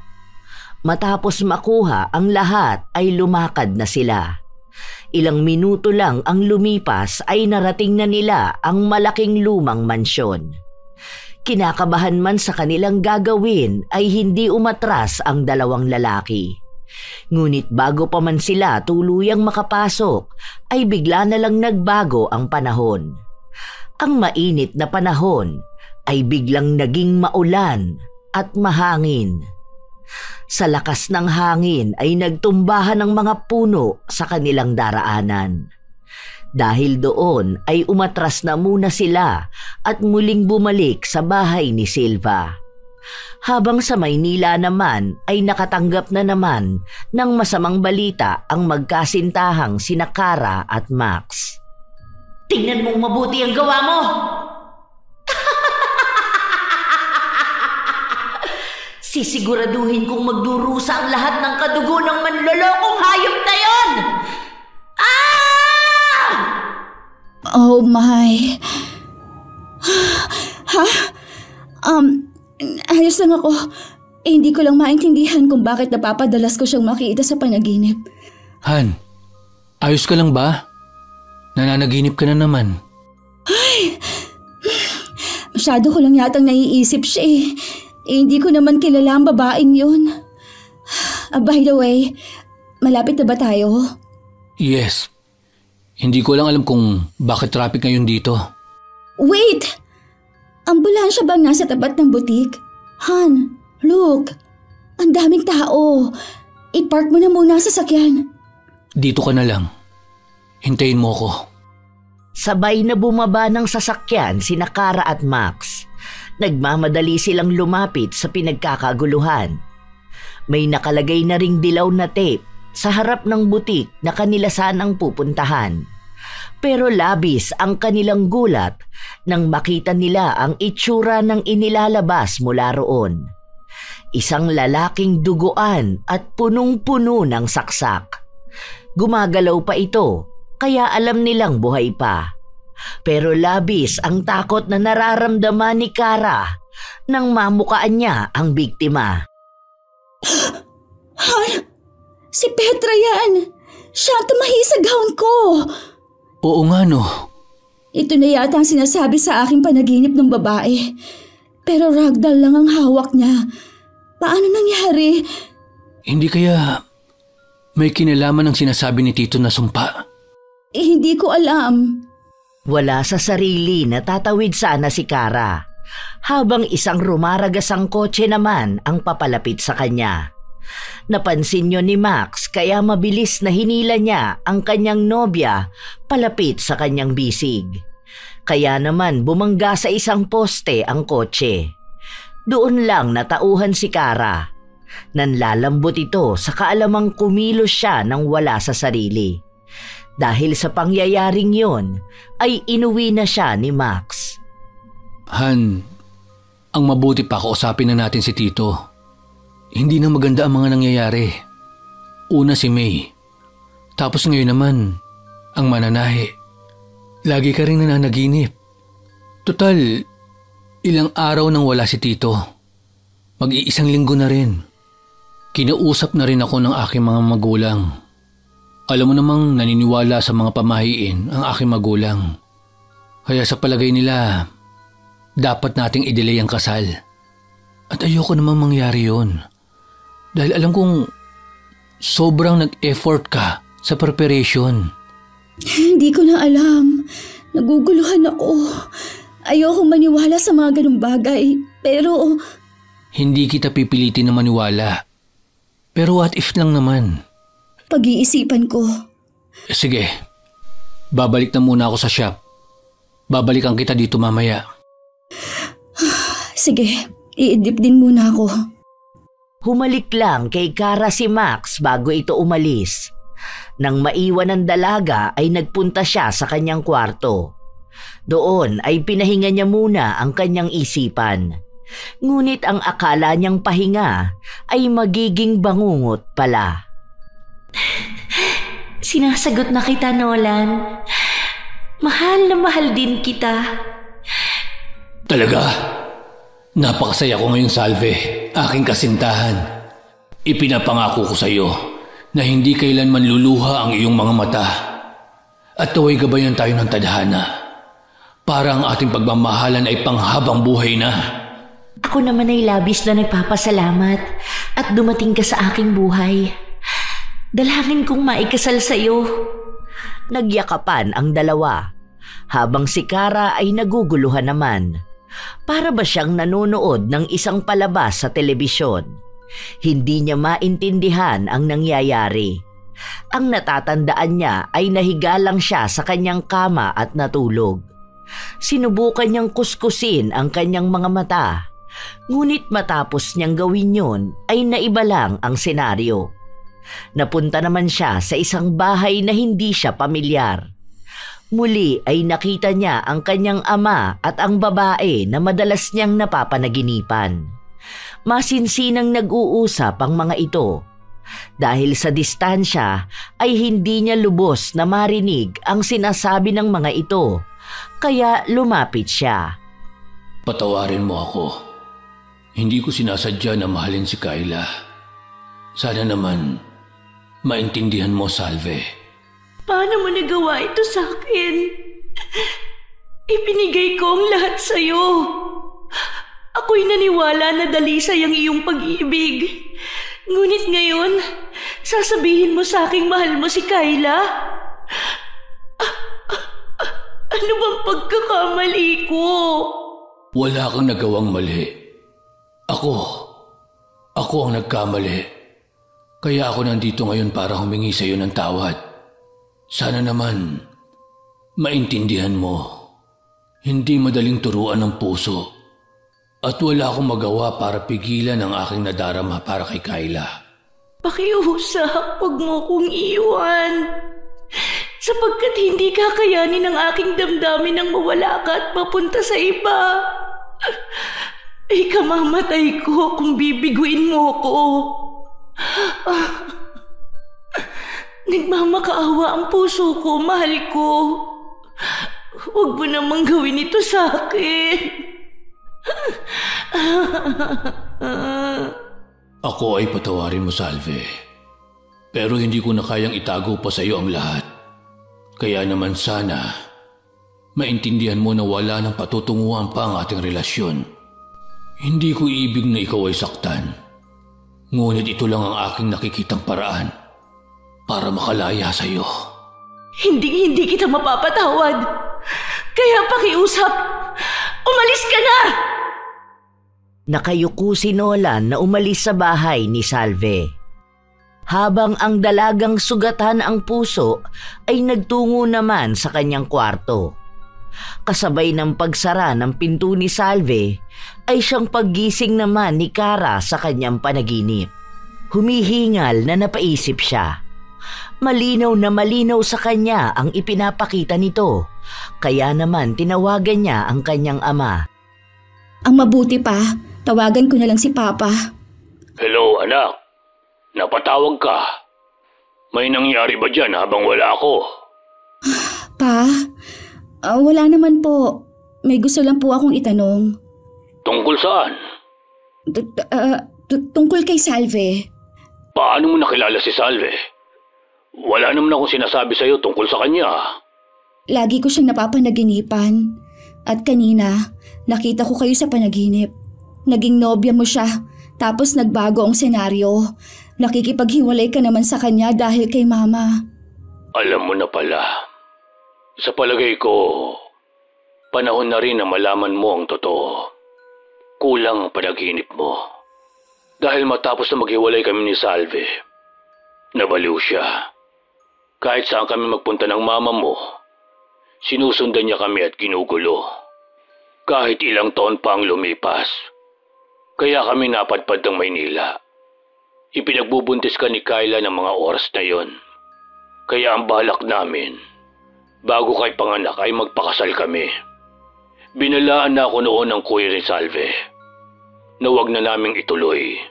Matapos makuha ang lahat ay lumakad na sila. Ilang minuto lang ang lumipas ay narating na nila ang malaking lumang mansyon. Kinakabahan man sa kanilang gagawin ay hindi umatras ang dalawang lalaki. Ngunit bago pa man sila tuluyang makapasok ay bigla na lang nagbago ang panahon. Ang mainit na panahon ay biglang naging maulan at mahangin. Sa lakas ng hangin ay nagtumbahan ang mga puno sa kanilang daraanan. Dahil doon ay umatras na muna sila at muling bumalik sa bahay ni Silva. Habang sa Maynila naman ay nakatanggap na naman ng masamang balita ang magkasintahang sina Kara at Max. Tingnan mong mabuti ang gawa mo! Sisiguraduhin kong magdurusa ang lahat ng kadugo ng manlolokong hayop na yon! Oh my. Ha? Ayos lang ako. Hindi ko lang maintindihan kung bakit napapadalas ko siyang makita sa panaginip. Han, ayos ka lang ba? Nananaginip ka na naman. Ay, masyado ko lang yatang naiisip siya eh. Hindi ko naman kilala ang babaeng yun. By the way, malapit na ba tayo? Yes. Hindi ko lang alam kung bakit traffic ngayon dito. Wait! Ambulansya bang nasa tapat ng butik? Han, look. Ang daming tao. I-park mo na muna sa sasakyan. Dito ka na lang. Hintayin mo ko. Sabay na bumaba ng sasakyan sina Kara at Max. Nagmamadali silang lumapit sa pinagkakaguluhan. May nakalagay na ring dilaw na tape sa harap ng butik na kanila sanang pupuntahan. Pero labis ang kanilang gulat nang makita nila ang itsura ng inilalabas mula roon. Isang lalaking duguan at punong-puno ng saksak. Gumagalaw pa ito kaya alam nilang buhay pa. Pero labis ang takot na nararamdaman ni Kara nang mamukaan niya ang biktima. Han, si Petra yan! Siya ang tumahi sa gown ko! Oo nga no. Ito na yata ang sinasabi sa aking panaginip ng babae. Pero ragdoll lang ang hawak niya. Paano nangyari? Hindi kaya may kinalaman ang sinasabi ni Tito na sumpa? Hindi ko alam. Wala sa sarili na tatawid sana si Kara, habang isang rumaragasang kotse naman ang papalapit sa kanya. Napansin niyo ni Max kaya mabilis na hinila niya ang kanyang nobya palapit sa kanyang bisig. Kaya naman bumangga sa isang poste ang kotse. Doon lang natauhan si Kara. Nanlalambot ito sa kaalamang kumilos siya nang wala sa sarili. Dahil sa pangyayaring yon ay inuwi na siya ni Max. Han, ang mabuti pa kausapin na natin si Tito. Hindi na maganda ang mga nangyayari. Una si May. Tapos ngayon naman, ang mananahi. Lagi ka rin nananaginip. Total, ilang araw nang wala si Tito. Mag-iisang linggo na rin. Kinausap na rin ako ng aking mga magulang. Alam mo namang naniniwala sa mga pamahiin ang aking magulang. Kaya sa palagay nila, dapat nating i-delay ang kasal. At ayoko namang mangyari yon. Dahil alam kong sobrang nag-effort ka sa preparation. Hindi ko na alam. Naguguluhan ako. Ayoko maniwala sa mga ganung bagay. Pero... Hindi kita pipilitin na maniwala. Pero what if lang naman? Pag-iisipan ko. Sige. Babalik na muna ako sa shop. Babalikan kita dito mamaya. Sige, iidip din muna ako. Humalik lang kay Kara si Max bago ito umalis. Nang maiwan ang dalaga ay nagpunta siya sa kanyang kwarto. Doon ay pinahinga niya muna ang kanyang isipan. Ngunit ang akala niyang pahinga ay magiging bangungot pala. Sinasagot na kita, Nolan. Mahal na mahal din kita. Talaga? Napakasaya ko ngayong Salve, aking kasintahan. Ipinapangako ko sa iyo na hindi kailanman luluha ang iyong mga mata. At tuway gabayan tayo ng tadhana para ang ating pagmamahalan ay panghabang buhay na. Ako naman ay labis na nagpapasalamat at dumating ka sa aking buhay. Dalangin kong maikasal sa iyo. Nagyakapan ang dalawa, habang si Kara ay naguguluhan naman. Para ba siyang nanonood ng isang palabas sa telebisyon? Hindi niya maintindihan ang nangyayari. Ang natatandaan niya ay nahiga lang siya sa kanyang kama at natulog. Sinubukan niyang kuskusin ang kanyang mga mata. Ngunit matapos niyang gawin yun ay naiba lang ang senaryo. Napunta naman siya sa isang bahay na hindi siya pamilyar. Muli ay nakita niya ang kanyang ama at ang babae na madalas niyang napapanaginipan. Masinsinang nag-uusap ang mga ito. Dahil sa distansya ay hindi niya lubos na marinig ang sinasabi ng mga ito, kaya lumapit siya. Patawarin mo ako. Hindi ko sinasadya na mahalin si Kayla. Sana naman maintindihan mo, Salve. Paano mo nagawa ito sa akin? Ipinigay ko ang lahat sa'yo. Ako'y naniwala na dalisay ang iyong pag-ibig. Ngunit ngayon, sasabihin mo sa aking mahal mo si Kayla? Ano bang pagkakamali ko? Wala kang nagawang mali. Ako ang nagkamali. Kaya ako nandito ngayon para humingi sa iyo ng tawad. Sana naman maintindihan mo. Hindi madaling turuan ng puso. At wala akong magawa para pigilan ang aking nadarama para kay Kayla. Pakiusap, huwag mo kong iwan. Sapagkat hindi kakayanin ng aking damdamin ang mawala ka at mapunta sa iba. Ikamamatay ko kung bibiguin mo ko. Nagmamakaawa ang puso ko, mahal ko. Huwag mo namang gawin ito sa akin. Ako ay patawarin mo, Salve. Pero hindi ko na kayang itago pa sa iyo ang lahat. Kaya naman sana, maintindihan mo na wala nang patutunguhan pa ang ating relasyon. Hindi ko ibig na ikaw ay saktan. Ngunit ito lang ang aking nakikitang paraan para makalaya sa iyo. Hindi kita mapapatawad. Kaya pakiusap, umalis ka na! Nakayuko si Nolan na umalis sa bahay ni Salve. Habang ang dalagang sugatan ang puso ay nagtungo naman sa kanyang kwarto. Kasabay ng pagsara ng pinto ni Salve ay siyang paggising naman ni Kara sa kanyang panaginip. Humihingal na napaisip siya. Malinaw na malinaw sa kanya ang ipinapakita nito, kaya naman tinawagan niya ang kanyang ama. Ang mabuti pa, tawagan ko na lang si Papa. Hello, anak. Napatawag ka. May nangyari ba dyan habang wala ako? Pa, wala naman po. May gusto lang po akong itanong. Tungkol saan? Tungkol kay Salve. Paano mo nakilala si Salve? Wala naman akong sinasabi sa'yo tungkol sa kanya. Lagi ko siyang napapanaginipan. At kanina, nakita ko kayo sa panaginip. Naging nobya mo siya, tapos nagbago ang senaryo. Nakikipaghiwalay ka naman sa kanya dahil kay Mama. Alam mo na pala. Sa palagay ko, panahon na rin na malaman mo ang totoo. Kulang ang panaginip mo. Dahil matapos na maghiwalay kami ni Salve, nabaliw siya. Kahit saan kami magpunta ng mama mo, sinusundan niya kami at ginugulo. Kahit ilang taon pa ang lumipas, kaya kami napadpad ng Maynila. Ipinagbubuntis ka ni Kyla ng mga oras na yon. Kaya ang balak namin, bago kay panganak ay magpakasal kami. Binalaan na ako noon ng kuya ni Salve na huwag na naming ituloy.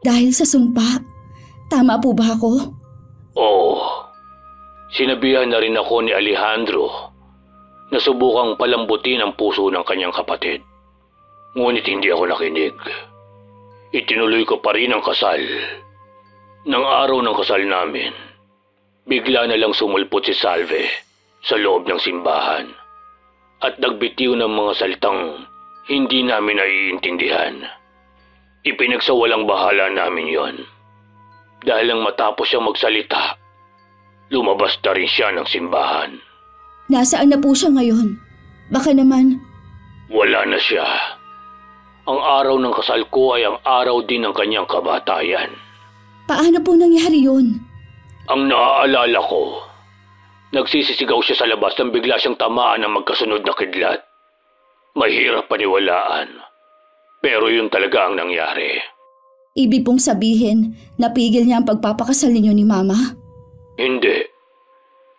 Dahil sa sumpa, tama po ba ako? Oo. Sinabihan na rin ako ni Alejandro na subukang palambutin ang puso ng kanyang kapatid. Ngunit hindi ako nakinig. Itinuloy ko pa rin ang kasal. Nang araw ng kasal namin, bigla na lang sumulpot si Salve sa loob ng simbahan at nagbitiw ng mga salitang hindi namin naiintindihan. Ipinagsawalang bahala namin yon. Dahil lang matapos siyang magsalita, lumabas na rin siya ng simbahan. Nasaan na po siya ngayon? Baka naman... Wala na siya. Ang araw ng kasal ko ay ang araw din ng kanyang kamatayan. Paano po nangyari yun? Ang naaalala ko, nagsisisigaw siya sa labas nang bigla siyang tamaan ng magkasunod na kidlat. Mahirap paniwalaan, pero yun talaga ang nangyari. Ibig pong sabihin, napigil niya ang pagpapakasal ninyo ni Mama? Hindi.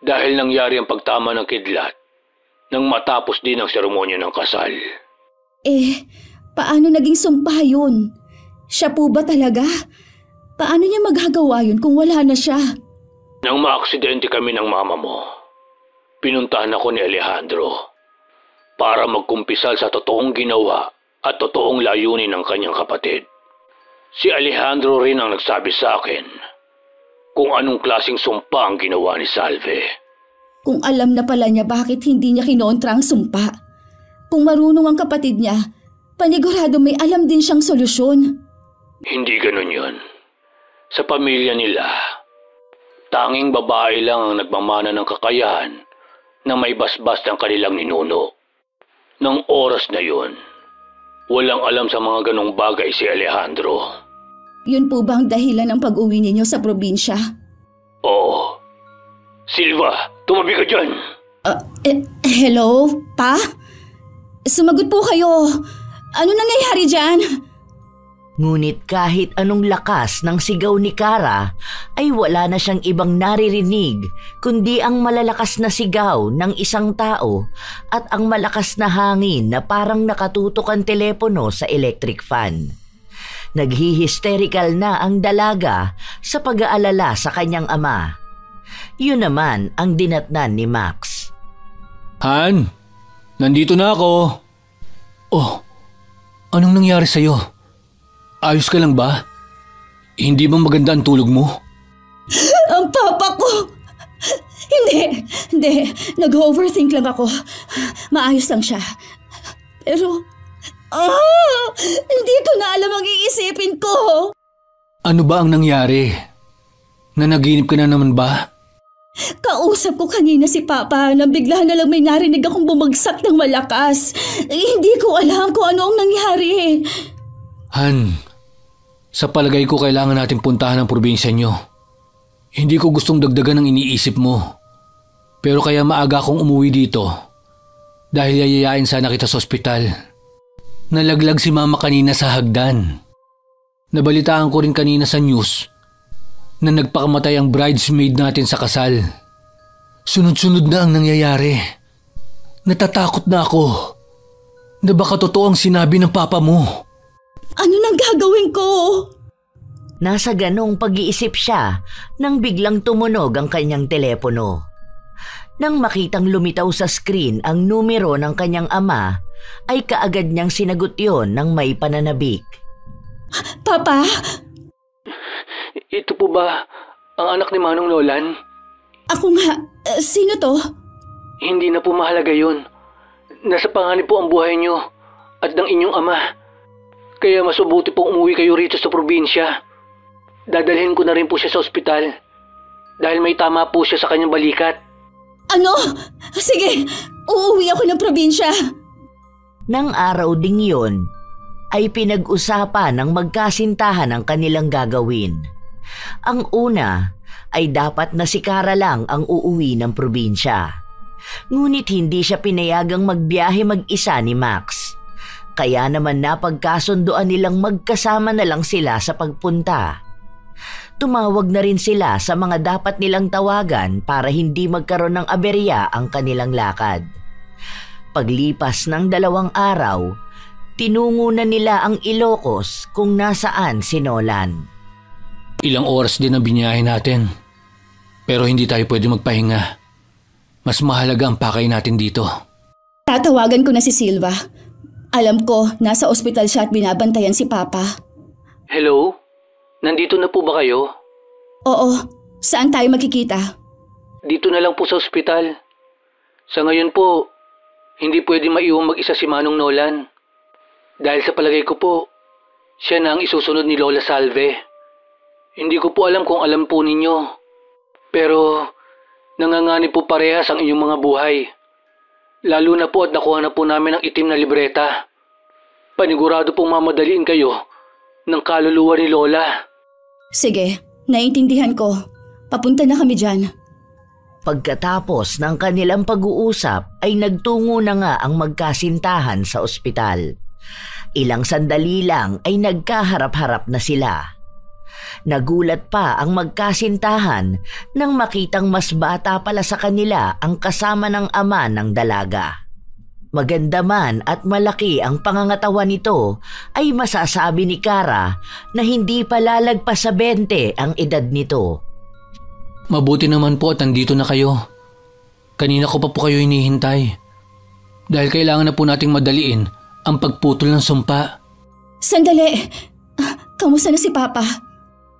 Dahil nangyari ang pagtama ng kidlat nang matapos din ang seremonya ng kasal. Paano naging sumpa yun? Siya po ba talaga? Paano niya magagawa yun kung wala na siya? Nang maaksidente kami ng mama mo, pinuntahan ako ni Alejandro para magkumpisal sa totoong ginawa at totoong layunin ng kanyang kapatid. Si Alejandro rin ang nagsabi sa akin kung anong klaseng sumpa ang ginawa ni Salve. Kung alam na pala niya bakit hindi niya kinontra ang sumpa. Kung marunong ang kapatid niya, panigurado may alam din siyang solusyon. Hindi ganun yun. Sa pamilya nila, tanging babae lang ang nagmamana ng kakayahan na may basbas ng kanilang ninuno. Nang oras na yun, walang alam sa mga ganong bagay si Alejandro. Yun po ba ang dahilan ng pag-uwi ninyo sa probinsya? Oo. Silva, tumabi ka dyan. Hello, Pa? Sumagot po kayo. Ano nangyayari dyan? Ngunit kahit anong lakas ng sigaw ni Kara ay wala na siyang ibang naririnig kundi ang malalakas na sigaw ng isang tao at ang malakas na hangin na parang nakatutok ang telepono sa electric fan. Naghihisterical na ang dalaga sa pag-aalala sa kanyang ama. Yun naman ang dinatnan ni Max. Han, nandito na ako. Oh, anong nangyari sa'yo? Ayos ka lang ba? Hindi ba maganda ang tulog mo? Ang papa ko! Hindi. Nag-overthink lang ako. Maayos lang siya. Pero, hindi ko na alam ang iisipin ko. Ano ba ang nangyari? Nanaginip ka na naman ba? Kausap ko kanina si Papa nang bigla na lang may narinig akong bumagsak ng malakas. Hindi ko alam kung ano ang nangyari. Han, sa palagay ko kailangan natin puntahan ang probinsya nyo. Hindi ko gustong dagdagan ang iniisip mo. Pero kaya maaga akong umuwi dito dahil yayayain sana kita sa ospital. Nalaglag si Mama kanina sa hagdan. Nabalitaan ko rin kanina sa news na nagpakamatay ang bridesmaid natin sa kasal. Sunod-sunod na ang nangyayari. Natatakot na ako na baka totoo ang sinabi ng papa mo. Ano nang gagawin ko? Nasa ganong pag-iisip siya nang biglang tumunog ang kanyang telepono. Nang makitang lumitaw sa screen ang numero ng kanyang ama, ay kaagad niyang sinagot yon ng may pananabik. Papa? Ito po ba ang anak ni Manong Nolan? Ako nga. Sino to? Hindi na po mahalaga yun. Nasa panganib po ang buhay niyo at ng inyong ama. Kaya mas mabuti pong umuwi kayo rito sa probinsya. Dadalhin ko na rin po siya sa ospital dahil may tama po siya sa kanyang balikat. Ano? Sige, uuwi ako ng probinsya. Nang araw ding yun, ay pinag-usapan ng magkasintahan ang kanilang gagawin. Ang una ay dapat na si Kara lang ang uuwi ng probinsya. Ngunit hindi siya pinayagang magbiyahe mag-isa ni Max. Kaya naman napagkasunduan nilang magkasama na lang sila sa pagpunta. Tumawag na rin sila sa mga dapat nilang tawagan para hindi magkaroon ng aberya ang kanilang lakad. Paglipas ng 2 araw, tinungo na nila ang Ilocos kung nasaan si Nolan. Ilang oras din ang biniyahe natin. Pero hindi tayo pwede magpahinga. Mas mahalaga ang pakay natin dito. Tatawagan ko na si Silva. Alam ko, nasa ospital siya at binabantayan si Papa. Hello? Nandito na po ba kayo? Oo. Saan tayo magkikita? Dito na lang po sa ospital. Sa ngayon po, hindi pwede maiwang mag-isa si Manong Nolan. Dahil sa palagay ko po, siya na ang isusunod ni Lola Salve. Hindi ko po alam kung alam po ninyo. Pero nanganganib po parehas ang inyong mga buhay. Lalo na po at nakuha na po namin ang itim na libreta. Panigurado pong mamadaliin kayo ng kaluluwa ni Lola. Sige, naiintindihan ko. Papunta na kami dyan. Pagkatapos ng kanilang pag-uusap ay nagtungo na nga ang magkasintahan sa ospital. Ilang sandali lang ay nagkaharap-harap na sila. Nagulat pa ang magkasintahan nang makitang mas bata pala sa kanila ang kasama ng ama ng dalaga. Maganda man at malaki ang pangangatawan nito ay masasabi ni Kara na hindi pa lalagpas sa 20 ang edad nito. Mabuti naman po at nandito na kayo. Kanina ko pa po kayo hinihintay. Dahil kailangan na po nating madaliin ang pagputol ng sumpa. Sandali! Kamusta na si Papa?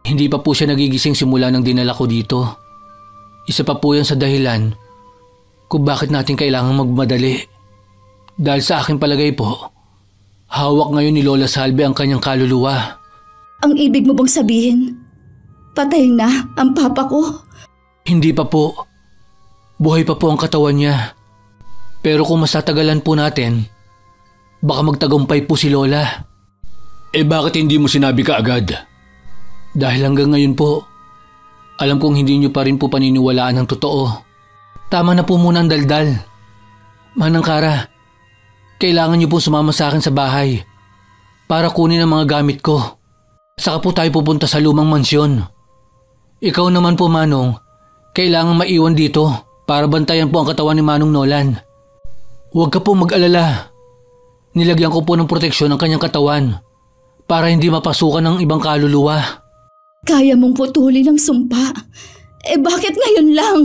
Hindi pa po siya nagigising simula nang dinala ko dito. Isa pa po yan sa dahilan kung bakit natin kailangan magmadali. Dahil sa aking palagay po, hawak ngayon ni Lola Salve ang kanyang kaluluwa. Ang ibig mo bang sabihin, patay na ang papa ko? Hindi pa po. Buhay pa po ang katawan niya. Pero kung masatagalan po natin, baka magtagumpay po si Lola. Bakit hindi mo sinabi kaagad? Dahil hanggang ngayon po, alam kong hindi niyo pa rin po paniniwalaan ng totoo. Tama na po muna ang daldal. Manang Kara, kailangan niyo po sumama sa akin sa bahay para kunin ang mga gamit ko. Saka po tayo pupunta sa lumang mansyon. Ikaw naman po, Manong, kailangan maiwan dito para bantayan po ang katawan ni Manong Nolan. Huwag ka po mag-alala. Nilagyan ko po ng proteksyon ang kanyang katawan para hindi mapasukan ng ibang kaluluwa. Kaya mong putulin ang sumpa. Bakit ngayon lang?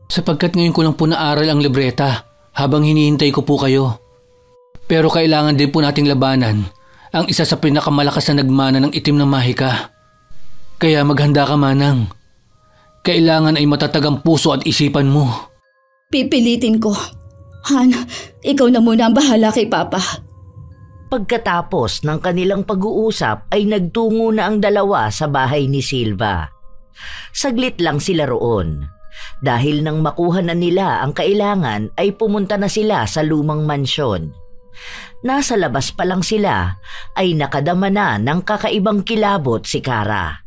Sapagkat ngayon ko lang po naaral ang libreta habang hinihintay ko po kayo. Pero kailangan din po nating labanan ang isa sa pinakamalakas na nagmana ng itim na mahika. Kaya maghanda ka, Manang. Kailangan ay matatag ang puso at isipan mo. Pipilitin ko. Han, ikaw na muna ang bahala kay Papa. Pagkatapos ng kanilang pag-uusap ay nagtungo na ang dalawa sa bahay ni Silva. Saglit lang sila roon. Dahil nang makuha na nila ang kailangan ay pumunta na sila sa lumang mansyon. Nasa labas pa lang sila ay nakadama na ng kakaibang kilabot si Kara.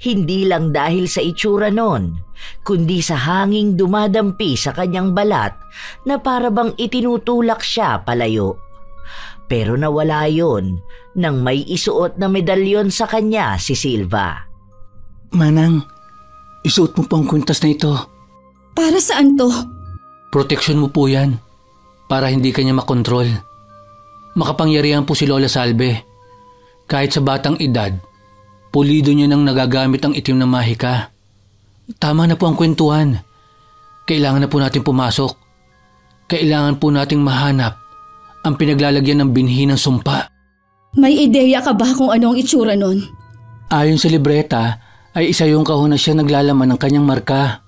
Hindi lang dahil sa itsura nun, kundi sa hanging dumadampi sa kanyang balat na parabang itinutulak siya palayo. Pero nawala yon nang may isuot na medalyon sa kanya si Silva. Manang, isuot mo po ang kwintas na ito. Para saan to? Proteksyon mo po yan para hindi kanya makontrol. Makapangyarihan po si Lola Salve. Kahit sa batang edad, pulido niya nang nagagamit ang itim na mahika. Tama na po ang kwentuhan. Kailangan na po natin pumasok. Kailangan po nating mahanap ang pinaglalagyan ng binhi ng sumpa. May ideya ka ba kung ano ang itsura nun? Ayon sa libreta, ay isa yung kahon na siya naglalaman ng kanyang marka.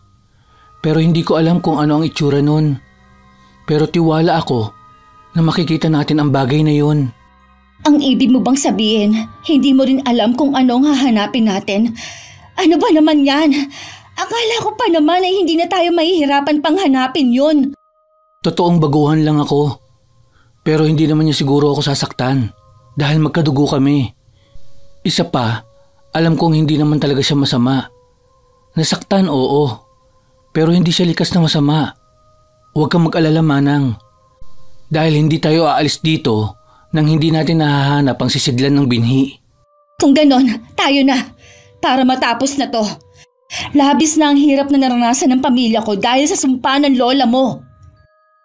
Pero hindi ko alam kung ano ang itsura nun. Pero tiwala ako na makikita natin ang bagay na yun. Ang ibig mo bang sabihin, hindi mo rin alam kung anong hahanapin natin? Ano ba naman yan? Akala ko pa naman ay hindi na tayo mahihirapan pang hanapin yun. Totoong baguhan lang ako. Pero hindi naman niya siguro ako sasaktan dahil magkadugo kami. Isa pa, alam kong hindi naman talaga siya masama. Nasaktan, oo. Pero hindi siya likas na masama. Huwag kang mag-alala, Manang. Dahil hindi tayo aalis dito nang hindi natin nahahanap ang sisidlan ng binhi. Kung ganon, tayo na. Para matapos na to. Labis na ang hirap na naranasan ng pamilya ko dahil sa sumpa ng lola mo.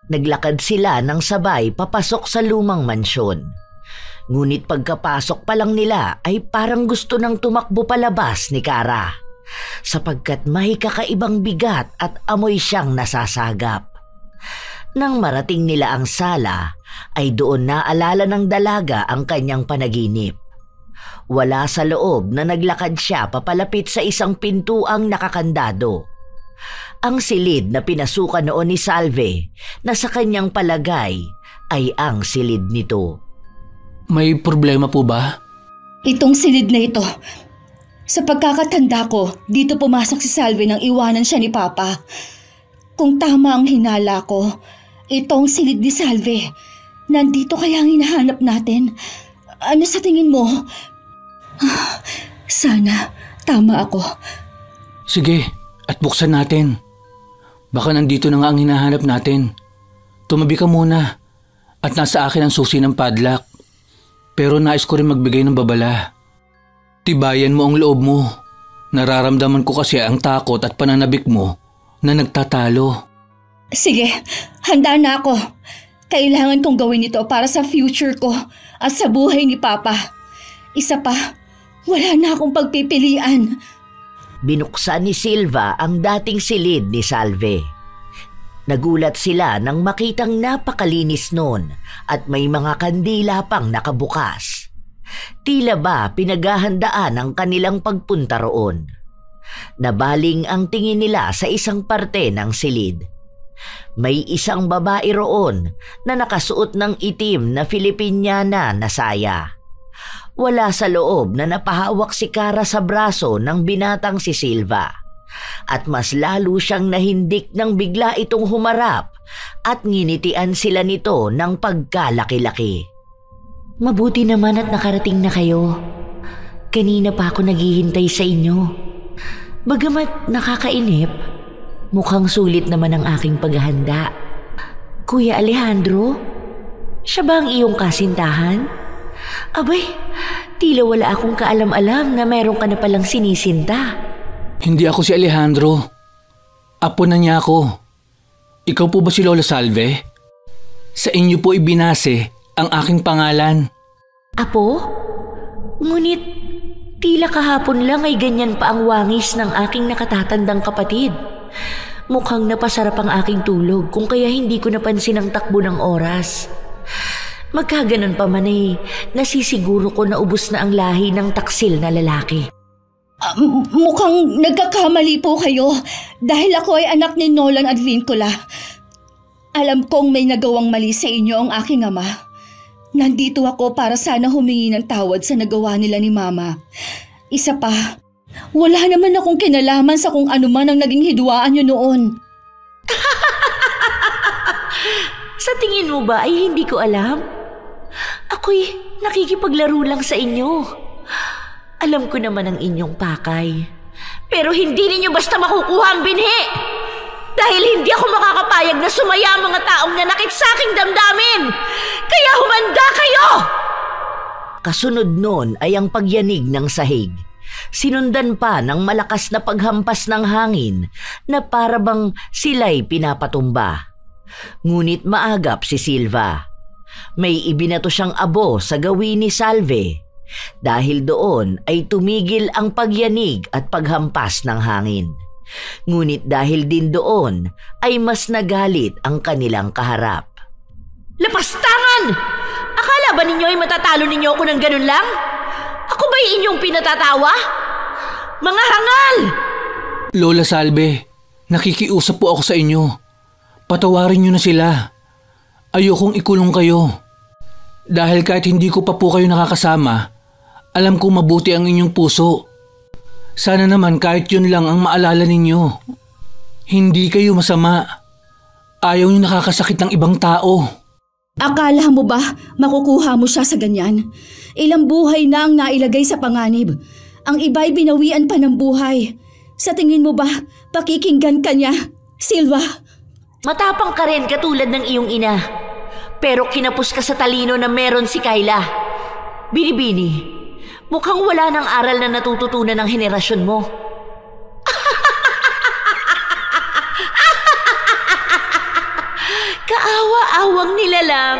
Naglakad sila ng sabay papasok sa lumang mansyon. Ngunit pagkapasok pa lang nila ay parang gusto nang tumakbo palabas ni Kara. Sapagkat may kakaibang bigat at amoy siyang nasasagap. Nang marating nila ang sala, ay doon naalala ng dalaga ang kanyang panaginip. Wala sa loob na naglakad siya papalapit sa isang pintuang nakakandado. Ang silid na pinasukan noon ni Salve na sa kanyang palagay ay ang silid nito. May problema po ba? Itong silid na ito. Sa pagkakatanda ko, dito pumasok si Salve nang iwanan siya ni Papa. Kung tama ang hinala ko, itong silid ni Salve. Nandito kaya ang hinahanap natin? Ano sa tingin mo? Sana tama ako. Sige, at buksan natin. Baka nandito na nga ang hinahanap natin. Tumabi ka muna at nasa akin ang susi ng padlock. Pero nais ko rin magbigay ng babala. Tibayan mo ang loob mo. Nararamdaman ko kasi ang takot at pananabik mo na nagtatalo. Sige, handa na ako. Kailangan kong gawin ito para sa future ko at sa buhay ni Papa. Isa pa, wala na akong pagpipilian. Binuksan ni Silva ang dating silid ni Salve. Nagulat sila nang makitang napakalinis noon at may mga kandila pang nakabukas. Tila ba pinaghahandaan ang kanilang pagpunta roon. Nabaling ang tingin nila sa isang parte ng silid. May isang babae roon na nakasuot ng itim na Filipiniana na saya. Wala sa loob na napahawak si Kara sa braso ng binatang si Silva. At mas lalo siyang nahindik nang bigla itong humarap at nginitian sila nito ng pagkalaki-laki. Mabuti naman at nakarating na kayo. Kanina pa ako naghihintay sa inyo. Bagamat nakakainip, mukhang sulit naman ang aking paghahanda. Kuya Alejandro, siya ba ang iyong kasintahan? Abay, tila wala akong kaalam-alam na meron ka na palang sinisinta. Hindi ako si Alejandro. Apo na niya ako. Ikaw po ba si Lola Salve? Sa inyo po ibinase ang aking pangalan. Apo? Ngunit Tila kahapon lang ay ganyan pa ang wangis ng aking nakatatandang kapatid. Mukhang napasarap ang aking tulog kung kaya hindi ko napansin ang takbo ng oras. Magkaganon pa man ay nasisiguro ko na ubos na ang lahi ng taksil na lalaki. Mukhang nagkakamali po kayo dahil ako ay anak ni Nolan at Vincula. Alam kong may nagawang mali sa inyo ang aking ama. Nandito ako para sana humingi ng tawad sa nagawa nila ni Mama. Isa pa, wala naman akong kinalaman sa kung ano man ang naging hidwaan niyo noon. Sa tingin mo ba ay hindi ko alam? Ako'y nakikipaglaro lang sa inyo. Alam ko naman ang inyong pakay. Pero hindi ninyo basta makukuha ang binhi. Dahil hindi ako makakapayag na sumaya ang mga taong nanakit sa aking damdamin. Kaya humanda kayo! Kasunod nun ay ang pagyanig ng sahig. Sinundan pa ng malakas na paghampas ng hangin na parabang sila'y pinapatumba. Ngunit maagap si Silva. May ibinato siyang abo sa gawin ni Salve. Dahil doon ay tumigil ang pagyanig at paghampas ng hangin. Ngunit dahil din doon ay mas nagalit ang kanilang kaharap. Lapastangan! Akala ba ninyo ay matatalo ninyo ako ng ganun lang? Ako ba'y inyong pinatatawa? Mga hangal! Lola Salve, nakikiusap po ako sa inyo. Patawarin niyo na sila. Ayokong ikulong kayo. Dahil kahit hindi ko pa po kayo nakakasama, alam kong mabuti ang inyong puso. Sana naman kahit yun lang ang maalala ninyo. Hindi kayo masama. Ayaw niyo nakakasakit ng ibang tao. Akala mo ba makukuha mo siya sa ganyan? Ilang buhay na ang nailagay sa panganib. Ang iba'y binawian pa ng buhay. Sa tingin mo ba pakikinggan ka niya, Silva? Matapang ka rin katulad ng iyong ina. Pero kinapos ka sa talino na meron si Kayla. Binibini. Mukhang wala ng aral na natututunan ng henerasyon mo. Kaawa-awang nila lang.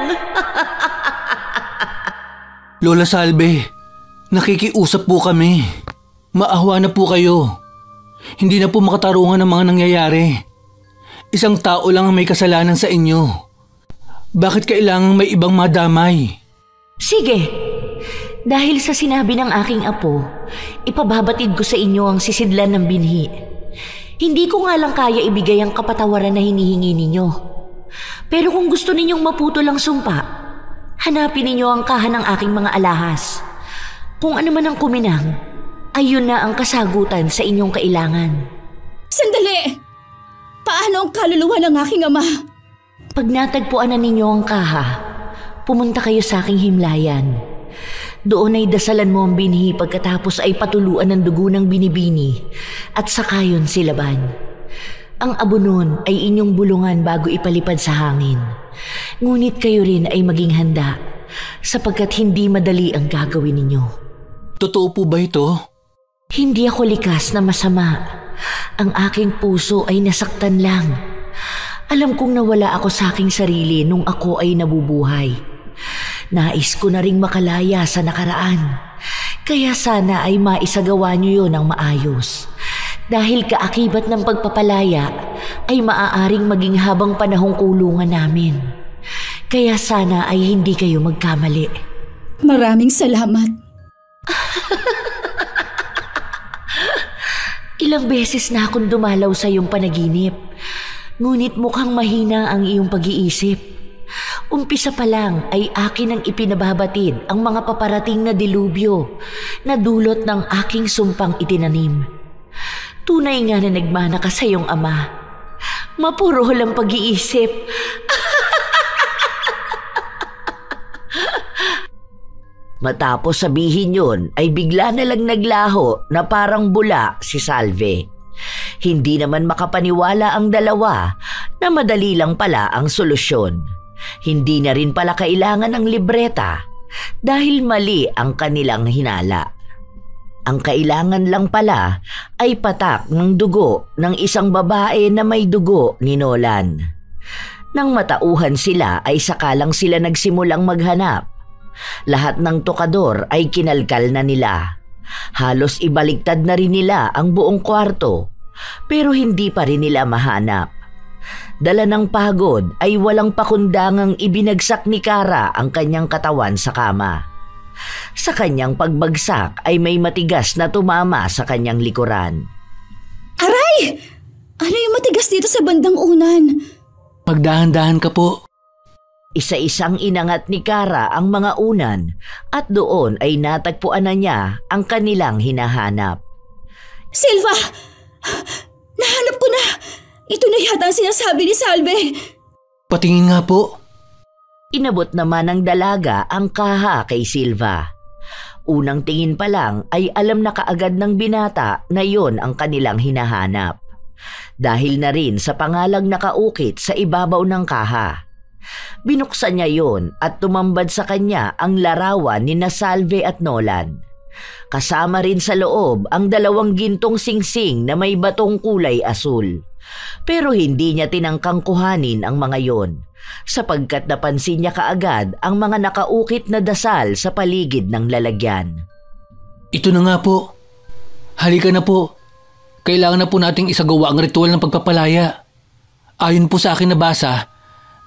Lola Salve, nakikiusap po kami. Maawa na po kayo. Hindi na po makatarungan ang mga nangyayari. Isang tao lang ang may kasalanan sa inyo. Bakit kailangang may ibang madamay? Sige. Dahil sa sinabi ng aking apo, ipababatid ko sa inyo ang sisidlan ng binhi. Hindi ko nga lang kaya ibigay ang kapatawaran na hinihingi ninyo. Pero kung gusto ninyong maputo lang sumpa, hanapin ninyo ang kahan ng aking mga alahas. Kung ano man ang kuminang, ayun na ang kasagutan sa inyong kailangan. Sandali! Paano ang kaluluwa ng aking ama? Pag natagpuan na ninyo ang kaha, pumunta kayo sa aking himlayan. Doon ay dasalan mo ang binhi pagkatapos ay patuluan ng dugo ng binibini at saka yun silaban. Ang abo nun ay inyong bulungan bago ipalipad sa hangin. Ngunit kayo rin ay maging handa sapagkat hindi madali ang gagawin ninyo. Totoo po ba ito? Hindi ako likas na masama. Ang aking puso ay nasaktan lang. Alam kong nawala ako sa aking sarili nung ako ay nabubuhay. Nais ko na ring makalaya sa nakaraan. Kaya sana ay maisagawa niyo yun ng maayos. Dahil kaakibat ng pagpapalaya ay maaaring maging habang panahong kulungan namin. Kaya sana ay hindi kayo magkamali. Maraming salamat. Ilang beses na akong dumalaw sa iyong panaginip. Ngunit mukhang mahina ang iyong pag-iisip. Umpisa pa lang ay akin ang ipinababatid ang mga paparating na dilubyo na dulot ng aking sumpang itinanim. Tunay nga na nagmana ka sa iyong ama. Mapuruhol ang pag-iisip. Matapos sabihin yun ay bigla na lang naglaho na parang bula si Salve. Hindi naman makapaniwala ang dalawa na madali lang pala ang solusyon. Hindi na rin pala kailangan ng libreta dahil mali ang kanilang hinala. Ang kailangan lang pala ay patak ng dugo ng isang babae na may dugo ni Nolan. Nang matauhan sila ay sakalang sila nagsimulang maghanap. Lahat ng tokador ay kinalkal na nila. Halos ibaligtad na rin nila ang buong kwarto, pero hindi pa rin nila mahanap. Dala ng pagod ay walang pakundangang ibinagsak ni Kara ang kanyang katawan sa kama. Sa kanyang pagbagsak ay may matigas na tumama sa kanyang likuran. Aray! Ano yung matigas dito sa bandang unan? Magdahan-dahan ka po. Isa-isang inangat ni Kara ang mga unan at doon ay natagpuan na niya ang kanilang hinahanap. Silva! Nahanap ko na! Ito na yata ang sinasabi ni Salve. Patingin nga po. Inabot naman ng dalaga ang kaha kay Silva. Unang tingin pa lang ay alam na kaagad ng binata na yon ang kanilang hinahanap. Dahil na rin sa pangalang nakaukit sa ibabaw ng kaha. Binuksan niya yon at tumambad sa kanya ang larawan ni Salve at Nolan. Kasama rin sa loob ang 2 gintong singsing na may batong kulay asul. Pero hindi niya tinangkang kuhanin ang mga yon, sapagkat napansin niya kaagad ang mga nakaukit na dasal sa paligid ng lalagyan. Ito na nga po. Halika na po. Kailangan na po nating isagawa ang ritual ng pagpapalaya. Ayon po sa akin nabasa,